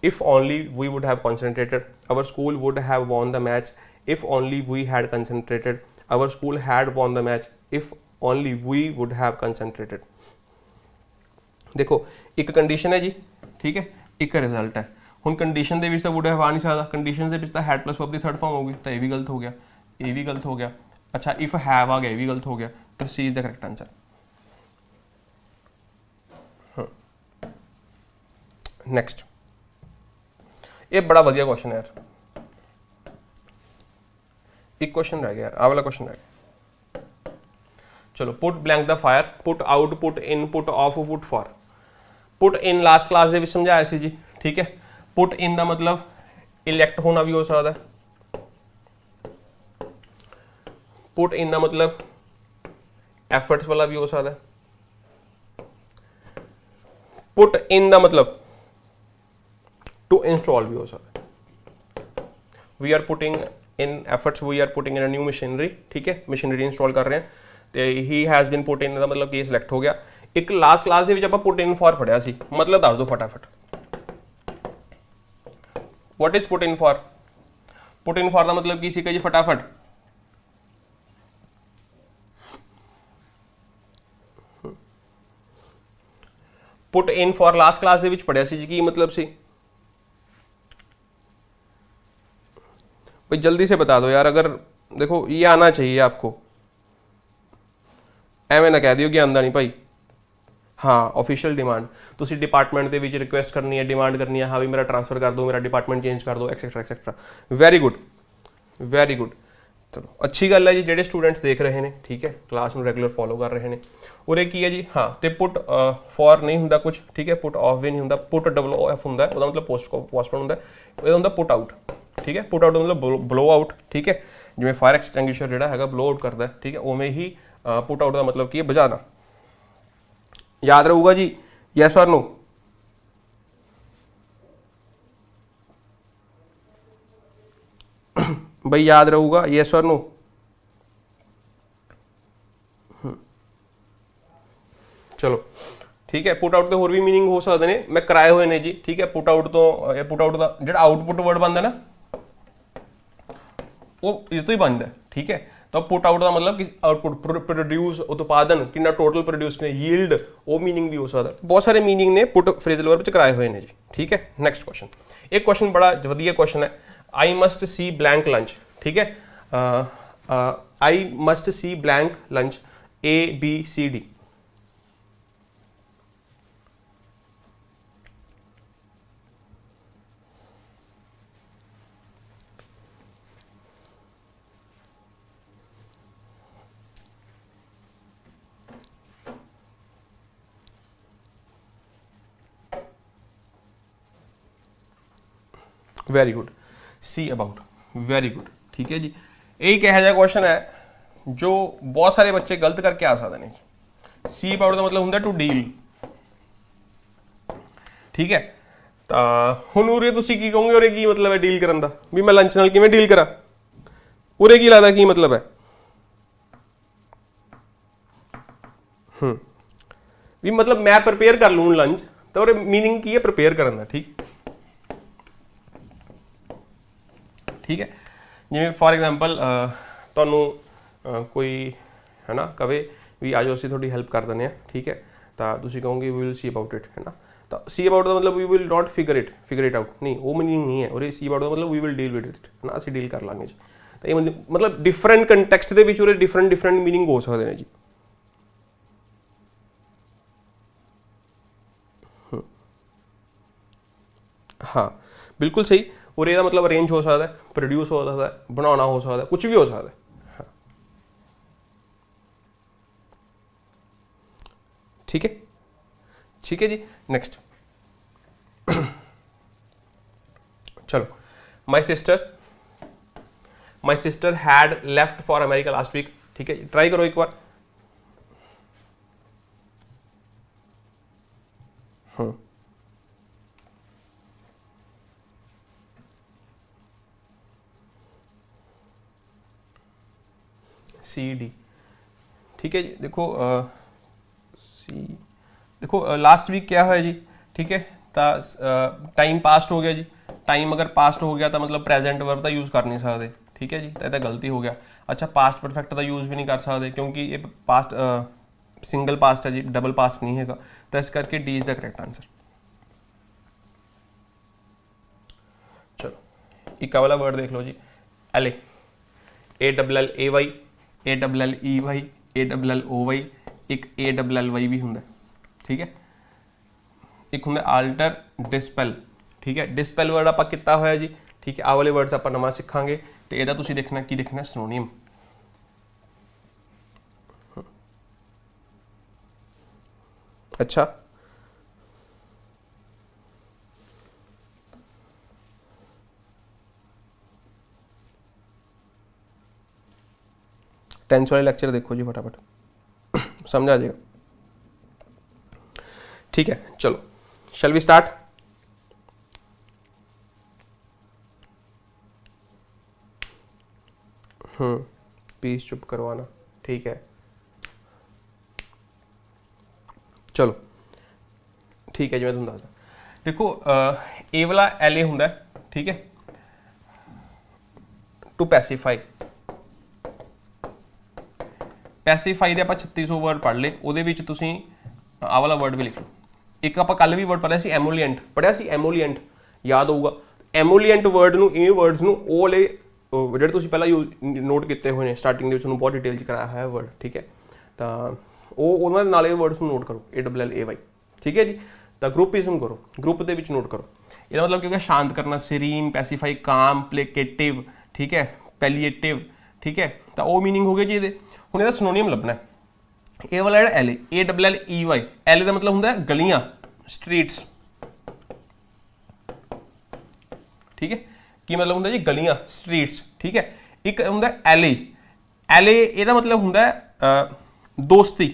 if only we would have concentrated. Our school would have won the match if only we had concentrated. Our school had won the match if only we would have concentrated. देखो एक condition है जी, ठीक है, एक result है। हुण condition दे विच तां वुड हैव आ नहीं सकदा, कंडीशन दे विच तां had plus verb the third form होगी, तो ये भी गलत हो गया, ये भी गलत हो गया। अच्छा, इफ हैव आ गया, ये भी गलत हो गया, तो C is the correct answer. Next, ये बड़ा बढ़िया क्वेश्चन है यार, एक क्वेश्चन रह गया यार, आ वाला क्वेश्चन रह गया। चलो, put blank the fire, put out, put in, put off, put for. Put in last class दे विच समझाया सी जी, ठीक है। पुट इन दा मतलब इलैक्ट होना भी हो सकता है, पुट इन दा मतलब एफर्ट्स वाला भी हो सकता है, पुट इन दा मतलब टू इंस्टॉल भी हो सकता है। We are putting in efforts, we are putting in a new machinery, ठीक है, मशीनरी इंस्टॉल कर रहे हैं, तो he has been put in का मतलब कि सिलेक्ट हो गया। एक लास्ट क्लास के आप पुट इन फॉर पढ़िया सी, मतलब दस दो फटाफट, what is put in for? Put in for का मतलब की सी जी, फटाफट put in for last class दे विच पढ़िया सी जी, की मतलब सी? भाई जल्दी से बता दो यार, अगर देखो ये आना चाहिए आपको, एवें ना कह दियो कि आंदा नहीं भाई। हाँ, ऑफिशियल डिमांड, तुसी डिपार्टमेंट दे विच रिक्वेस्ट करनी है, डिमांड करनी है, हाँ भी मेरा ट्रांसफर कर दो, मेरा डिपार्टमेंट चेंज कर दो, etcetera etcetera. Very good, very good. चलो, अच्छी गल है जी, जेडे स्टूडेंट्स देख रहे हैं, ठीक है, क्लास में रेगुलर फॉलो कर रहे हैं। और एक है जी, हाँ, तो पुट फॉर नहीं होंगे कुछ, ठीक है, पुट ऑफ भी नहीं होंगे, पुट WOF होंगे, वह मतलब पोस्टपोन होंगे, वह होंगे पुट आउट, ठीक है। पुट आउट मतलब ब्लो आउट, ठीक है, जिवें फायर एक्सटिंग्विशर जिहड़ा हैगा ब्लो आउट करता है, ठीक है, उवें ही पुट आउट का मतलब की है बुझाना। याद रहूगा जी, यस और नो? बई याद रहूगा, यस और नो? चलो ठीक है, पुट आउट के होर भी मीनिंग हो सकते हैं, मैं कराए हुए ने जी, ठीक है। पुट आउट तो पुट आउट का जो आउटपुट वर्ड बनता ना वो इस तो ही बनता है, ठीक है। तो पुट आउट का मतलब कि आउटपुट, प्रोड्यूस, उत्पादन कि टोटल प्रोड्यूस ने, यील्ड, वो मीनिंग भी हो सकता है। बहुत सारे मीनिंग ने पुट फ्रेजल वर्ब च कराए हुए हैं जी, ठीक है। नेक्स्ट क्वेश्चन, एक क्वेश्चन बड़ा वधिया क्वेश्चन है, I must see blank lunch, ठीक है। I must see blank lunch ABCD। Very good, see about, very good, ठीक है जी। एक यह क्वेश्चन है जो बहुत सारे बच्चे गलत करके आ सकते हैं। सी अबाउट का मतलब होंगे टू डील, ठीक है। तो हुण उरे तुसीं की कहोगे, उरे की मतलब है डील करन दा, भी मैं लंच नाल किवें डील करा, उरे की लगदा की मतलब है? भी मतलब मैं प्रिपेयर कर लूँ लंच, तो उरे मीनिंग की है प्रिपेयर करन दा, ठीक, ठीक है। जिवें फॉर एग्जाम्पल तुहानूं कोई है ना कवे भी आ जाओ, असीं थोड़ी हैल्प कर दें, ठीक है। तो तुसीं कहोगे we will see about it, है ना। तो सी अबाउट का मतलब we will not figure it out, नहीं वो मीनिंग नहीं है। और सी अबाउट का मतलब we will deal with it, है ना, असीं डील कर लांगे जी। तो ये मतलब डिफरेंट कंटैक्सट दे विच उरे डिफरेंट मीनिंग हो सकते हैं जी। हाँ बिल्कुल सही, और ਇਹਦਾ मतलब अरेंज हो सकता है, प्रोड्यूस हो सकता है, बनाना हो सकता है, कुछ भी हो सकता है। हाँ ठीक है, ठीक है जी। नेक्स्ट चलो, my sister had left for America last week, ठीक है। ट्राई करो एक बार। CD, ठीक है जी। देखो सी, देखो लास्ट वीक क्या है जी, ठीक है। तो टाइम पास्ट हो गया जी, टाइम अगर पास्ट हो गया तो मतलब प्रेजेंट वर्ब का यूज़ कर नहीं सकते, ठीक है जी। तो यह गलती हो गया। अच्छा, पास्ट परफेक्ट का यूज़ भी नहीं कर सकते क्योंकि ये पास्ट सिंगल पास्ट है जी, डबल पास्ट नहीं है। तो इस करके D is the correct answer. चलो एक वाला वर्ड देख लो जी, LA, ALLAY, ALLEY, ALLOY, एक ALLY भी होंगे, ठीक है। एक होंगे आल्टर, डिस्पेल, ठीक है। डिस्पेल वर्ड आप किया होया जी, ठीक है। आ वाले वर्ड्स आप नवा सीखांगे। तो यदा तुसीं देखना की देखना सिनोनियम। अच्छा, टेंस वाले लेक्चर देखो जी फटाफट, समझ आ जाएगा, ठीक है। चलो शैल वी स्टार्ट। पीस चुप करवाना, ठीक है। चलो ठीक है जी, मैं तुम दसदा। देखो ए वाला LA होंगे, ठीक है, टू पैसीफाई। पैसीफाई के आप 3600 वर्ड पढ़ ले, वो आ वाला वर्ड भी लिख लो। एक आप कल भी वर्ड पढ़िया सी एमोलीएंट, पढ़िया सी एमोलीएंट, याद होगा। एमोलीएंट वर्ड नूं, इवें वर्ड्स नूं वो वाले ਜਿਹੜੇ ਤੁਸੀਂ ਪਹਿਲਾਂ ਨੋਟ ਕੀਤੇ ਹੋਏ ਨੇ ਸਟਾਰਟਿੰਗ ਦੇ ਵਿੱਚ, ਉਹਨੂੰ ਬਹੁਤ ਡਿਟੇਲ 'ਚ ਕਰਾਇਆ ਹੋਇਆ ਵਰਡ, ਠੀਕ ਹੈ। ਤਾਂ ਉਹਨਾਂ ਦੇ ਨਾਲ ਇਹ ਵਰਡਸ ਨੂੰ ਨੋਟ ਕਰੋ, ALLAY, ਠੀਕ ਹੈ ਜੀ। ਤਾਂ ਗਰੁੱਪਿਜ਼ਮ ਕਰੋ, ਗਰੁੱਪ ਦੇ ਵਿੱਚ ਨੋਟ ਕਰੋ। ਇਹਦਾ मतलब ਕਿਉਂਕਿ ਸ਼ਾਂਤ ਕਰਨਾ, ਸੀਰੀਨ, ਪੈਸੀਫਾਈ, ਕਾਮ, ਪਲੇਕੇਟਿਵ, ਠੀਕ ਹੈ, ਪੈਲੀਏਟਿਵ, ਠੀਕ ਹੈ। ਤਾਂ ਉਹ ਮੀਨਿੰਗ ਹੋ ਗਿਆ ਜੀ ਇਹਦੇ। ਹੁਣ ਇਹਦਾ ਸਿਨੋਨੀਅਮ ਲੱਭਣਾ। ਇਹ ਵਾਲਾ ਜਿਹੜਾ LA, ALLEY, LA ਦਾ मतलब ਹੁੰਦਾ ਗਲੀਆਂ, स्ट्रीट्स, ठीक है। की मतलब होंगे जी गलियां, स्ट्रीट्स, ठीक है। एक होंगे LA, ਇਹਦਾ मतलब होंगे दोस्ती,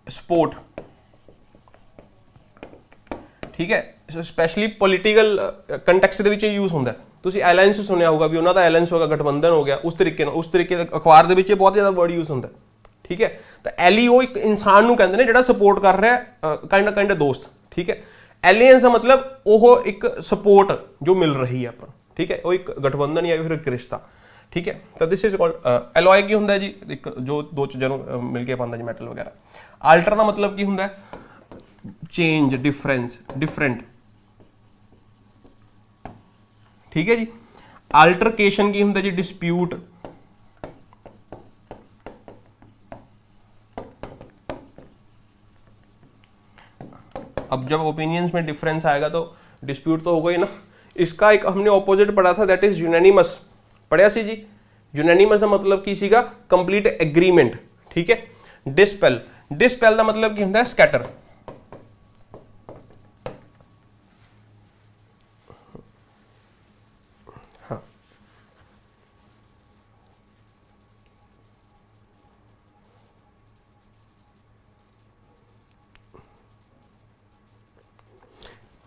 स्पोर्ट, ठीक है। स्पैशली पोलीटिकल कंटैक्स्ट ਦੇ ਵਿੱਚ यूज होंगे। ਤੁਸੀਂ ਅਲਾਈਅੰਸ ਸੁਣਿਆ ਹੋਊਗਾ ਵੀ ਉਹਨਾਂ ਦਾ ਅਲਾਈਅੰਸ ਹੋ ਗਿਆ, ਗਠਬੰਧਨ ਹੋ ਗਿਆ, ਉਸ ਤਰੀਕੇ ਦਾ ਅਖਬਾਰ ਦੇ ਵਿੱਚ ਇਹ ਬਹੁਤ ਜ਼ਿਆਦਾ ਵਰਡ ਯੂਜ਼ ਹੁੰਦਾ, ਠੀਕ ਹੈ। ਤਾਂ ਐਲੀ ਉਹ ਇੱਕ ਇਨਸਾਨ ਨੂੰ ਕਹਿੰਦੇ ਨੇ ਜਿਹੜਾ ਸਪੋਰਟ ਕਰ ਰਿਹਾ, ਕਾइंड ਦੋਸਤ, ਠੀਕ ਹੈ। ਅਲਾਈਅੰਸ ਦਾ ਮਤਲਬ ਉਹ ਇੱਕ ਸਪੋਰਟ ਜੋ ਮਿਲ ਰਹੀ ਹੈ ਆਪਾਂ ਨੂੰ, ਠੀਕ ਹੈ, ਉਹ ਇੱਕ ਗਠਬੰਧਨ ਜਾਂ ਫਿਰ ਇੱਕ ਰਿਸ਼ਤਾ, ਠੀਕ ਹੈ। ਤਾਂ ਦਿਸ ਇਜ਼ ਕਾਲਡ ਐਲੋਏ। ਕੀ ਹੁੰਦਾ ਜੀ, ਇੱਕ ਜੋ ਦੋ ਚੀਜ਼ਾਂ ਨੂੰ ਮਿਲ ਕੇ ਬਣਦਾ ਜੀ, ਮੈਟਲ ਵਗੈਰਾ। ਆਲਟਰ ਦਾ ਮਤਲਬ ਕੀ ਹੁੰਦਾ, ਚੇਂਜ, ਡਿਫਰੈਂਸ, ਡਿਫਰੈਂਟ, ਠੀਕ ਹੈ ਜੀ। ਆਲਟਰकेशन ਕੀ ਹੁੰਦਾ ਜੀ, डिस्प्यूट, अब जब ओपिनियंस में डिफरेंस आएगा तो डिस्प्यूट तो होगा ही ना। इसका एक हमने ऑपोजिट पढ़ा था, दैट इज यूनैनिमस, पढ़िया सी जी। यूनैनिमस का मतलब की सीगा कंप्लीट एग्रीमेंट, ठीक है। डिस्पेल, डिस्पेल का मतलब की होंगे स्कैटर, हाँ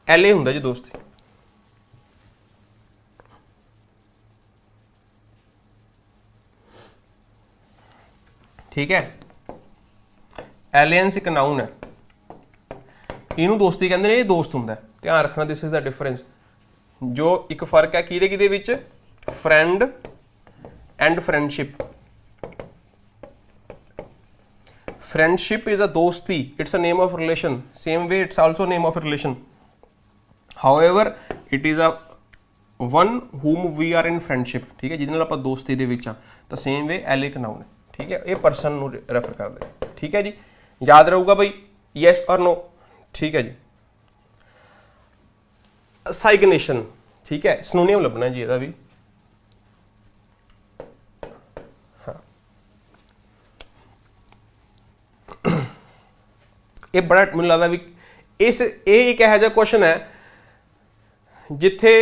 एल ए होंगे जी दोस्त, ठीक है। एलियंस एक नाउन है, इनू दोस्ती कहते हैं, ये दोस्त होंगे, ध्यान रखना, दिस इज द डिफरेंस। जो एक फर्क है किहदे विच, friend and friendship. Friendship is a दोस्ती, it's a name of relation, same way it's also name of relation, however it is a one whom we are in friendship, ठीक है, जिहदे नाल आपां दोस्ती दे विच आ। तो सेम वे एल एक noun है, ठीक है, ये परसन नूं रेफर करदे, ठीक है जी। याद रहूगा भाई, यस और नो, ठीक है जी। असाइगनेशन, ठीक है, सिनोनियम लभना जी ਇਹਦਾ भी, हाँ ये बड़ा मैनूं लगदा भी इस ये एक इहो जिहा क्वेश्चन है जिथे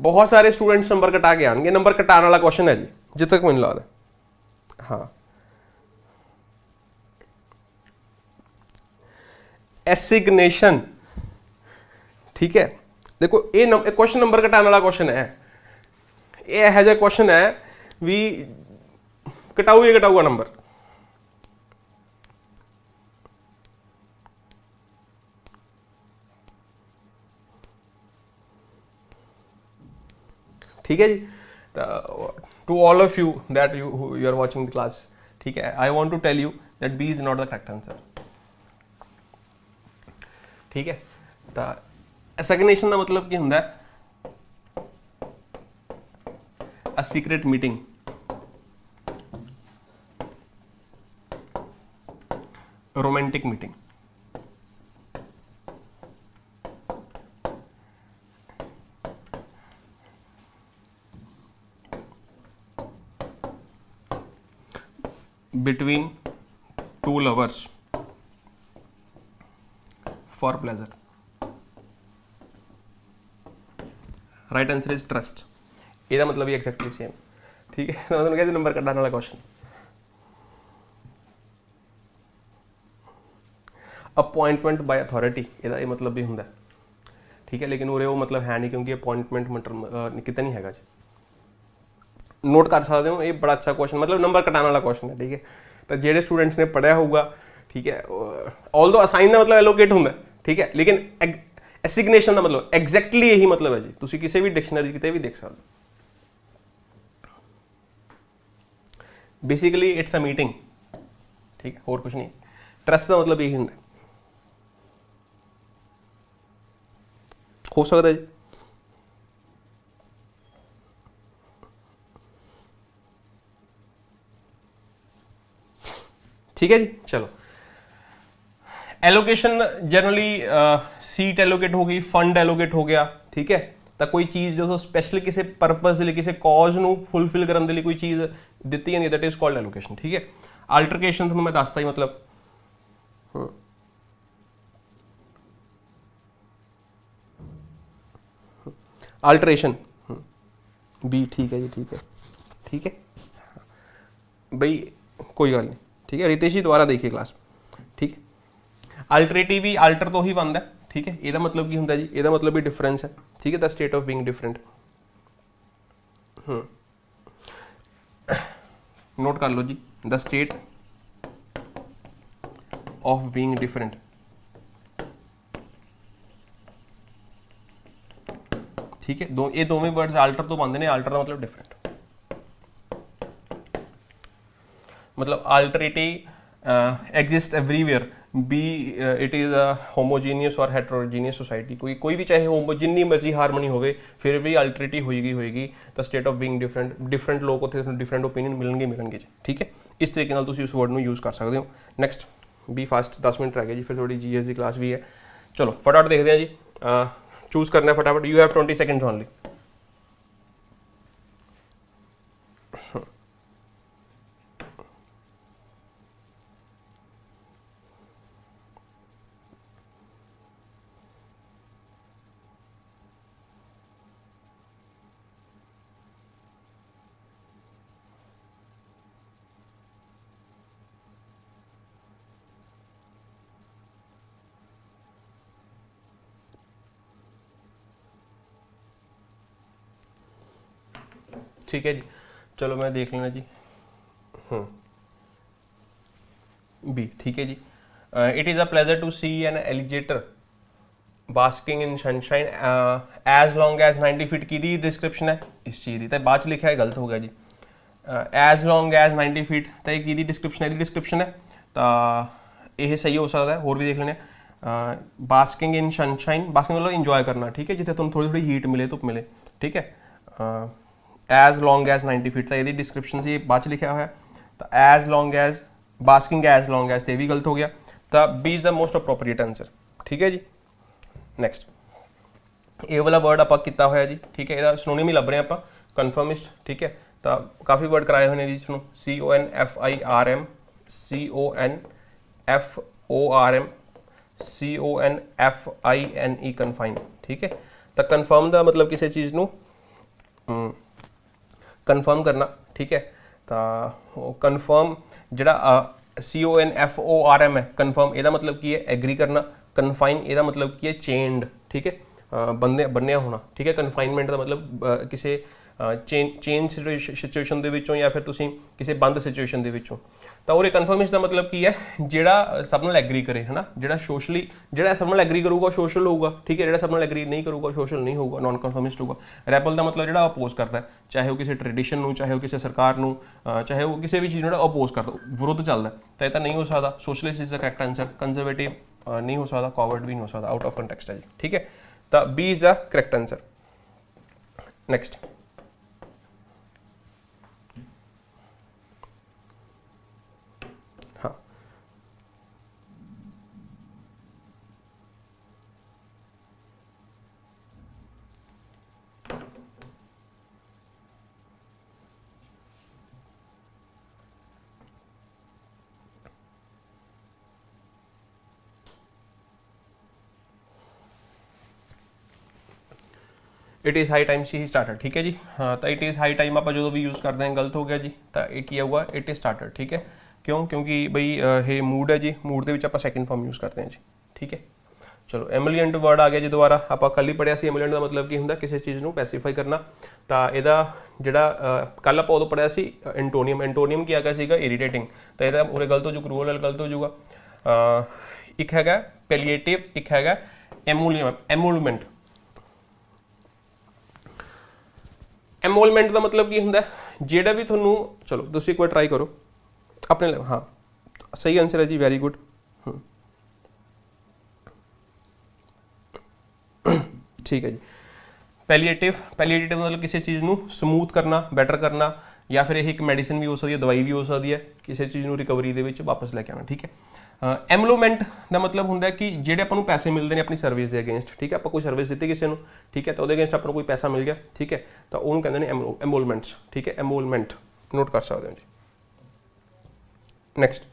बहुत सारे स्टूडेंट्स नंबर कटा के आएंगे, नंबर कटाने वाला क्वेश्चन है जी, जिथे तक मैनूं लगदा, हाँ। एसिग्नेशन, ठीक है, देखो ये क्वेश्चन नंबर घटाने वाला क्वेश्चन है, ये यह जिहा क्वेश्चन है भी घटाऊगा नंबर, ठीक है जी। To all of you that you are watching the class, ठीक है, I want to tell you that B is not the correct answer, ठीक है। तो एसिग्नेशन का मतलब की होंगे, a secret meeting, romantic meeting, between two lovers for pleasure. Right answer is tryst, ਇਹਦਾ मतलब भी एक्जैक्टली सेम, ठीक है। तो मैंने कहते नंबर कटाने वाला क्वेश्चन। अपॉइंटमेंट बाय अथॉरिटी, ਇਹਦਾ ਇਹ मतलब भी ਹੁੰਦਾ, ठीक है, लेकिन उरे वो मतलब है नहीं, क्योंकि अपॉइंटमेंट कितने नहीं हैगा जी। नोट कर सकते हो, ये बड़ा अच्छा क्वेश्चन, मतलब नंबर कटाने वाला क्वेश्चन है, ठीक है। तो जेडे स्टूडेंट्स ने पढ़ा होगा, ठीक है, ऑल दो असाइन का मतलब एलोकेट होंगे, ठीक है, लेकिन एसिग्नेशन का मतलब एग्जैक्टली यही मतलब है जी, तुसी किसी भी डिक्शनरी किते भी देख सकते हो। बेसिकली इट्स अ मीटिंग, ठीक है, और कुछ नहीं। ट्रस्ट का मतलब यही होंगे, हो सकता है जी। ठीक है जी, चलो। एलोकेशन जनरली सीट एलोकेट हो गई, फंड एलोकेट हो गया, ठीक है। तो कोई चीज़ जो स्पैशल किसी परपज़ के लिए, किसी कॉज नूं फुलफिल करने के लिए कोई चीज़ दी जाती है, दैट इज कॉल्ड एलोकेशन, ठीक है। आल्टरकेशन तुहानूं मैं दसता ही, मतलब आल्टरेशन बी, ठीक है जी, ठीक है, ठीक है भाई, कोई गल नहीं, ठीक है। रितेश जी दोबारा देखिए क्लास, ठीक है। अल्टरेटिव भी अल्टर तो ही बनता है, ठीक है। ਇਹਦਾ मतलब की होंगे जी, ਇਹਦਾ मतलब भी डिफरेंस है, ठीक है, the state of being different. Note कर लो जी, the state of being different, ठीक है। दो ये दोवें वर्ड्स आल्टर तो बनते हैं, आल्टर का मतलब डिफरेंट, मतलब alterity exist everywhere, be it is a homogeneous or heterogeneous society, कोई भी चाहे होमो जिन्नी मर्जी हारमोनी होवे फिर भी अल्टरिटी होएगी the state of being different, different लोग उत्थे डिफरेंट ओपीनियन मिलणगे जी, ठीक है। इस तरीके नाल तुसीं उस वर्ड नूं यूज़ कर सकते हो। नैक्सट बी फास्ट, 10 मिनट रह गए जी, फिर थोड़ी जीएस की क्लास भी है। चलो फटाफट देखते हैं जी, चूज़ करना है फटाफट, यू हैव 20 सेकेंड्स ओनली। ठीक है जी, चलो मैं देख लेना जी। बी, ठीक है जी। It is a pleasure to see an alligator basking in sunshine as long as 90 feet की दी डिस्क्रिप्शन है इस चीज़ की, तो बाद च लिखा है गलत हो गया जी। एज लॉन्ग एज 90 फीट तो ये की दी डिस्क्रिप्शन है, डिस्क्रिप्शन है तो यह सही हो सकता है। होर भी देख लेने, बास्किंग इन सनशाइन, बास्किंग मतलब इंजॉय करना, ठीक है, जिथे तुम थोड़ी थोड़ी हीट मिले, धुप मिले, ठीक है। एज लॉन्ग एज 90 फीट तो यदि डिस्क्रिप्शन से बाद च लिखा हुआ है, तो as long as basking as long as तो भी गलत हो गया, तो B is the most appropriate answer, ठीक है जी। नैक्सट ये वाला वर्ड आप किया होया जी, ठीक है, यदा सिनोनिम ही लभ रहे हैं आप, कन्फर्मिस्ट, ठीक है, तो काफ़ी वर्ड कराए हुए हैं जी इसमें, CONFIRM, CONFORM, CONFINE, कन्फाइन, ठीक है। तो कन्फर्म का मतलब किसी चीज़ को कन्फर्म करना, ठीक है, तो कन्फर्म जिहड़ा CONFORM है कन्फर्म, यदा मतलब की है एग्री करना, कन्फाइन यदा मतलब की है चेंड, ठीक है, बन्निया होना, ठीक है। कन्फाइनमेंट का मतलब किसी चेंज सिचुएशन दे विचों या फिर तुसीं किसी बंद सिचुएशन दे विचों, तो और कन्फर्मिस्ट का मतलब की है जिहड़ा सब नाल एग्री करे, है ना, जिहड़ा सोशली जिहड़ा सब नाल एग्री करूगा सोशल होगा, ठीक है, जिहड़ा सब नाल एग्री नहीं करूगा सोशल नहीं होगा, नॉन कन्फर्मिस्ट होगा। रैबल का मतलब जिहड़ा अपोज करता है, चाहे वो किसी ट्रेडिशन नूं, चाहे वो किसी सरकार नूं, चाहे वो किसी भी चीज़ जिहड़ा अपोज करता, विरुद्ध चलता है, तो यह नहीं हो सकता। Socialist is the correct answer, conservative नहीं हो सकता, कॉवर्ड भी नहीं हो सकता, आउट ऑफ कंटेक्स्ट है जी, ठीक है, तो B is the correct answer. Next हाँ, it is high time see he started, ठीक है जी। हाँ, तो इट इज़ हाई टाइम आप जो भी यूज़ करते हैं गलत हो गया जी, तो ये किया हुआ इट इज़ स्टार्टर, ठीक है। क्यों? क्योंकि बई ये मूड है जी, मूड के आप सैकेंड फॉर्म यूज़ करते हैं जी, ठीक है। चलो एमूलिएंट वर्ड आ गया जी दोबारा, आप कल ही पढ़िया सी एमूलिएंट का मतलब की होंगे किसी चीज़ को पैसीफाई करना, तो यदा जिहड़ा कल आप उदों पढ़िया सी एंटोनियम, एंटोनियम की आ गया सीगा इरीटेटिंग, तो यदा उरे गलत हो जू, क्रूअल गलत हो जूगा। एक हैगा पैलिएटिव, एक हैगा एमूलमेंट। एमोलमेंट का मतलब की होंगे जेड़ा भी थोनू, चलो तुम एक बार ट्राई करो अपने, हाँ सही आंसर है जी, वेरी गुड। ठीक है जी। पैलिएटिव मतलब किसी चीज़ को समूथ करना, बैटर करना, या फिर एक मेडिसिन भी हो सकती है, दवाई भी हो सकती है, किसी चीज़ को रिकवरी के वापस लैके आना, ठीक है। एमलोमेंट का मतलब होंगे कि जेडे अपन पैसे मिलते हैं अपनी सर्विस के अगेंस्ट, ठीक है, आप कोई सर्विस दी किसी को, ठीक है, तो वो अगेंस्ट अपन कोई पैसा मिल गया, ठीक है, तो उन्होंने कहते हैं एमोलमेंट्स, ठीक है, एमोलमेंट नोट कर सकते हो जी। नेक्स्ट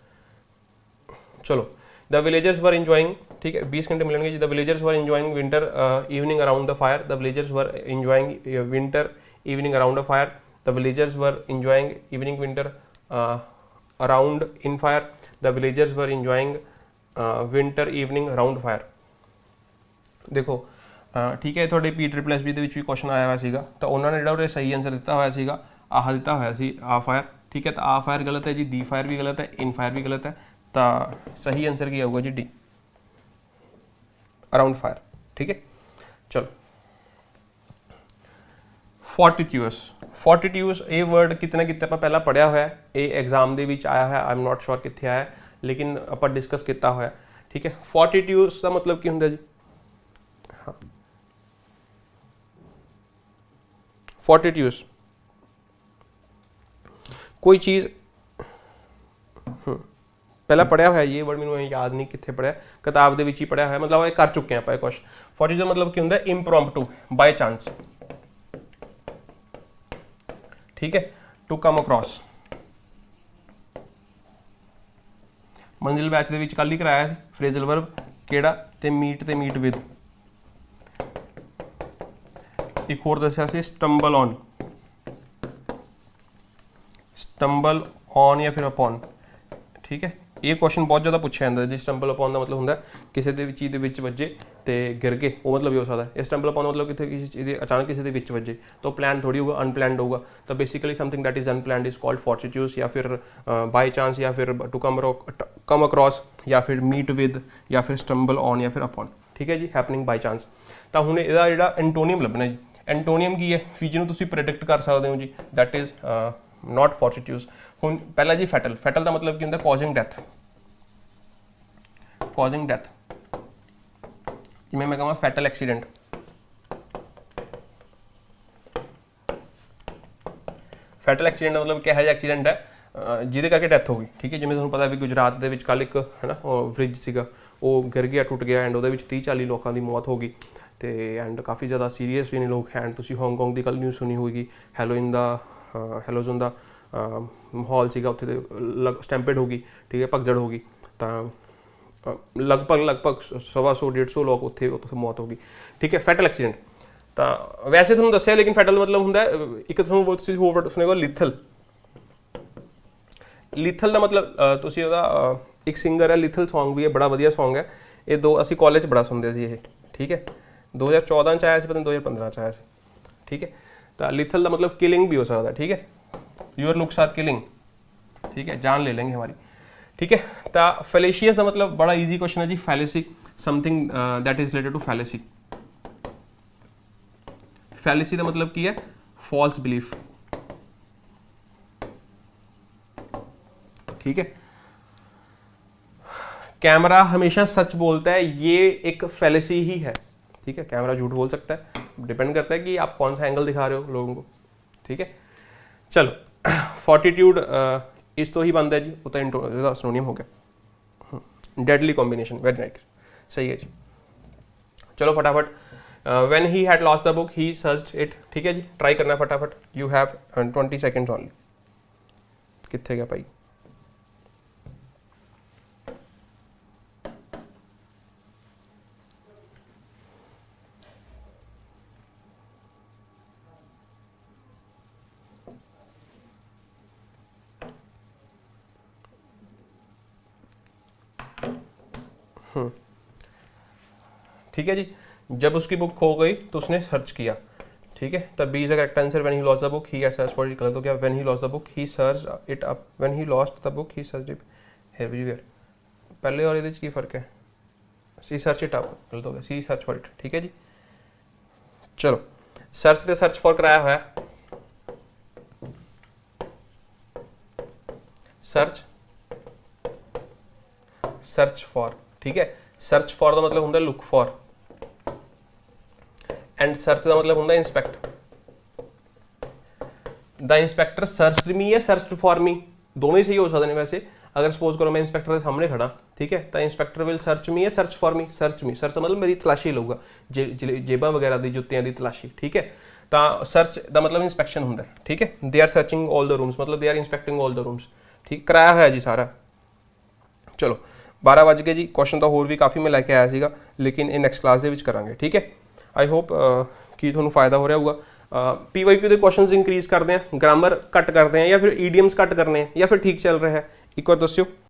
चलो, द विलेजर्स वर इंजॉइंग, ठीक है, 20 घंटे मिलेंगे जी। The villagers were enjoying winter evening around the fire, the villagers were enjoying winter evening around the fire, the villagers were enjoying evening winter around in fire, the villagers were enjoying winter evening around fire. देखो ठीक है ਤੁਹਾਡੇ PSSB ਦੇ ਵਿੱਚ ਵੀ question ਆਇਆ ਹੋਇਆ ਸੀਗਾ ਤਾਂ ਉਹਨਾਂ ਨੇ ਜਿਹੜਾ ਉਹਦੇ ਸਹੀ ਆਨਸਰ ਦਿੱਤਾ ਹੋਇਆ ਸੀਗਾ ਆਹ ਦਿੱਤਾ ਹੋਇਆ ਸੀ ਆ ਫਾਇਰ ठीक है तो आ फायर गलत है जी दी फायर भी गलत है इन फायर भी गलत है तो सही आंसर क्या होगा जी डी अराउंड फायर ठीक है चलो फोर्टिट्यूस ये वर्ड कितने कितने आप पहला पढ़िया हुआ है ये एग्जाम के विच आया है आई एम नॉट श्योर कितने आया लेकिन आप डिस्कस किया हुआ ठीक है फोर्टिट्यूस का मतलब की होंगे जी हाँ फोर्टिट्यूस कोई चीज़ पहला पढ़िया हुआ ये वर्ड मैंने याद नहीं कितने पढ़िया किताब के ही पढ़िया हुआ मतलब ये कर चुके हैं आप क्वेश्चन फोर्टिट्यूड मतलब क्या होंगे इम्प्रॉम्प्टू बाय चांस ठीक है टू कम अक्रॉस मंजिल बैच के कल ही कराया फ्रेजल वर्ब केड़ा ते मीट विद एक होर दसिया सी स्टंबल ऑन या फिर अपॉन ठीक है ये क्वेश्चन बहुत ज़्यादा पूछा जाता है जी स्टंबल अपॉन का मतलब होंगे किसी चीज़ के वजे तो गिर के वो मतलब भी हो सकता है स्टंबल अपॉन मतलब कितने किसी चीज़ अचानक किसी के वजे तो प्लान थोड़ी होगा अनप्लैंड होगा तो basically something that is unplanned is called fortuitous या फिर बाय चांस या फिर टू कम अक्रॉस या फिर मीट विद या फिर स्टंबल ऑन या फिर अपॉन ठीक है जी हैपनिंग बाय चांस तो हुण इहदा जिहड़ा एंटोनियम लभना जी एंटोनियम की है भी जिन्होंने तुसीं प्रेडिक्ट कर सकते हो जी दैट इज नॉट फोर्टिट्यूस हुण पहला जी फैटल का मतलब की होंगे कॉजिंग डेथ जिवें मैं कहां फैटल एक्सीडेंट मतलब क्या है एक्सीडेंट है जिहदे करके डेथ हो गई ठीक है जिवें तुहानूं पता भी गुजरात दे विच कल एक है ना फ्रिज सीगा वो गिर गया टुट गया एंड उहदे विच 30-40 लोगों की मौत हो गई तो एंड काफ़ी ज़्यादा सीरीयस भी ने लोग एंड तुसीं हांगकांग की कल न्यूज़ सुनी होगी हैलोजन का माहौल सीगा उत्थे स्टैंपेड होगी ठीक है भगदड़ होगी तो लगभग 100-150 लोग उत्थे मौत होगी ठीक है फैटल एक्सीडेंट तो वैसे तुहानूं दस्सिया लेकिन फैटल मतलब हुंदा एक तुहानूं होर सुनेगा लिथल का मतलब तुसीं ओहदा एक सिंगर है लिथल सॉन्ग भी है बड़ा वधिया सॉन्ग है ये दो असीं कॉलेज बड़ा सुनते सी ये ठीक है 2014 च आया पता 2015 च आया ठीक है तो लिथल का मतलब किलिंग भी हो सकता है ठीक है यूर लुक्स आर किलिंग ठीक है जान ले लेंगे हमारी ठीक है तो फैलेशियस का मतलब बड़ा इजी क्वेश्चन है जी fallacy something that is related to fallacy का मतलब की है फॉल्स बिलीफ ठीक है कैमरा हमेशा सच बोलता है ये एक फैलेसी ही है ठीक है कैमरा झूठ बोल सकता है डिपेंड करता है कि आप कौन सा एंगल दिखा रहे हो लोगों को ठीक है चलो फोर्टिट्यूड इस तो ही बनता है जी वो तो सिनोनियम हो गया डेडली कॉम्बिनेशन वेरी नाइस सही है जी चलो फटाफट when he had lost the book he searched it ठीक है जी ट्राई करना फटाफट यू हैव 20 सेकेंड्स ओनली कितने गया भाई ठीक है जी जब उसकी बुक खो गई तो उसने सर्च किया ठीक है तब be is the correct answer when he lost the book he had search for it गलत हो गया when he lost the book he search it up when he lost the book he search it everywhere पहले और ਇਹਦੇ ਚ ਕੀ फर्क है सी search it up गलत हो गया सी सर्च फॉर इट ठीक है जी चलो सर्च ਤੇ सर्च फॉर कराया हुआ है सर्च फॉर ठीक है सर्च फॉर का मतलब होंगे लुक फॉर एंड सर्च का मतलब होंगे इंस्पैक्ट द इंस्पैक्टर सर्च मी या सर्च फॉर मी दोनों ही सही हो सकते हैं वैसे अगर सपोज करो मैं इंस्पैक्टर के सामने खड़ा ठीक है तो इंस्पैक्टर विल सर्च मी या सर्च फॉर मी सर्च मतलब मेरी तलाशी लूगा जेबां वगैरह की जुत्तियां की तलाशी ठीक है तो सर्च का मतलब इंस्पैक्शन होंगे ठीक है they are searching all the rooms मतलब they are inspecting all the rooms ठीक कराया हुआ जी सारा चलो 12 बज गए जी क्वेश्चन तो होर भी काफ़ी मैं लैके आया सीगा लेकिन ये नैक्सट क्लास के करांगे ठीक है आई होप कि तुहानूं फायदा हो रहा होगा PYQ के क्वेश्चन इंक्रीज करते हैं ग्रामर घट करते हैं या फिर ईडियम्स घट करने हैं या फिर ठीक चल रहा है एक बार दस्यो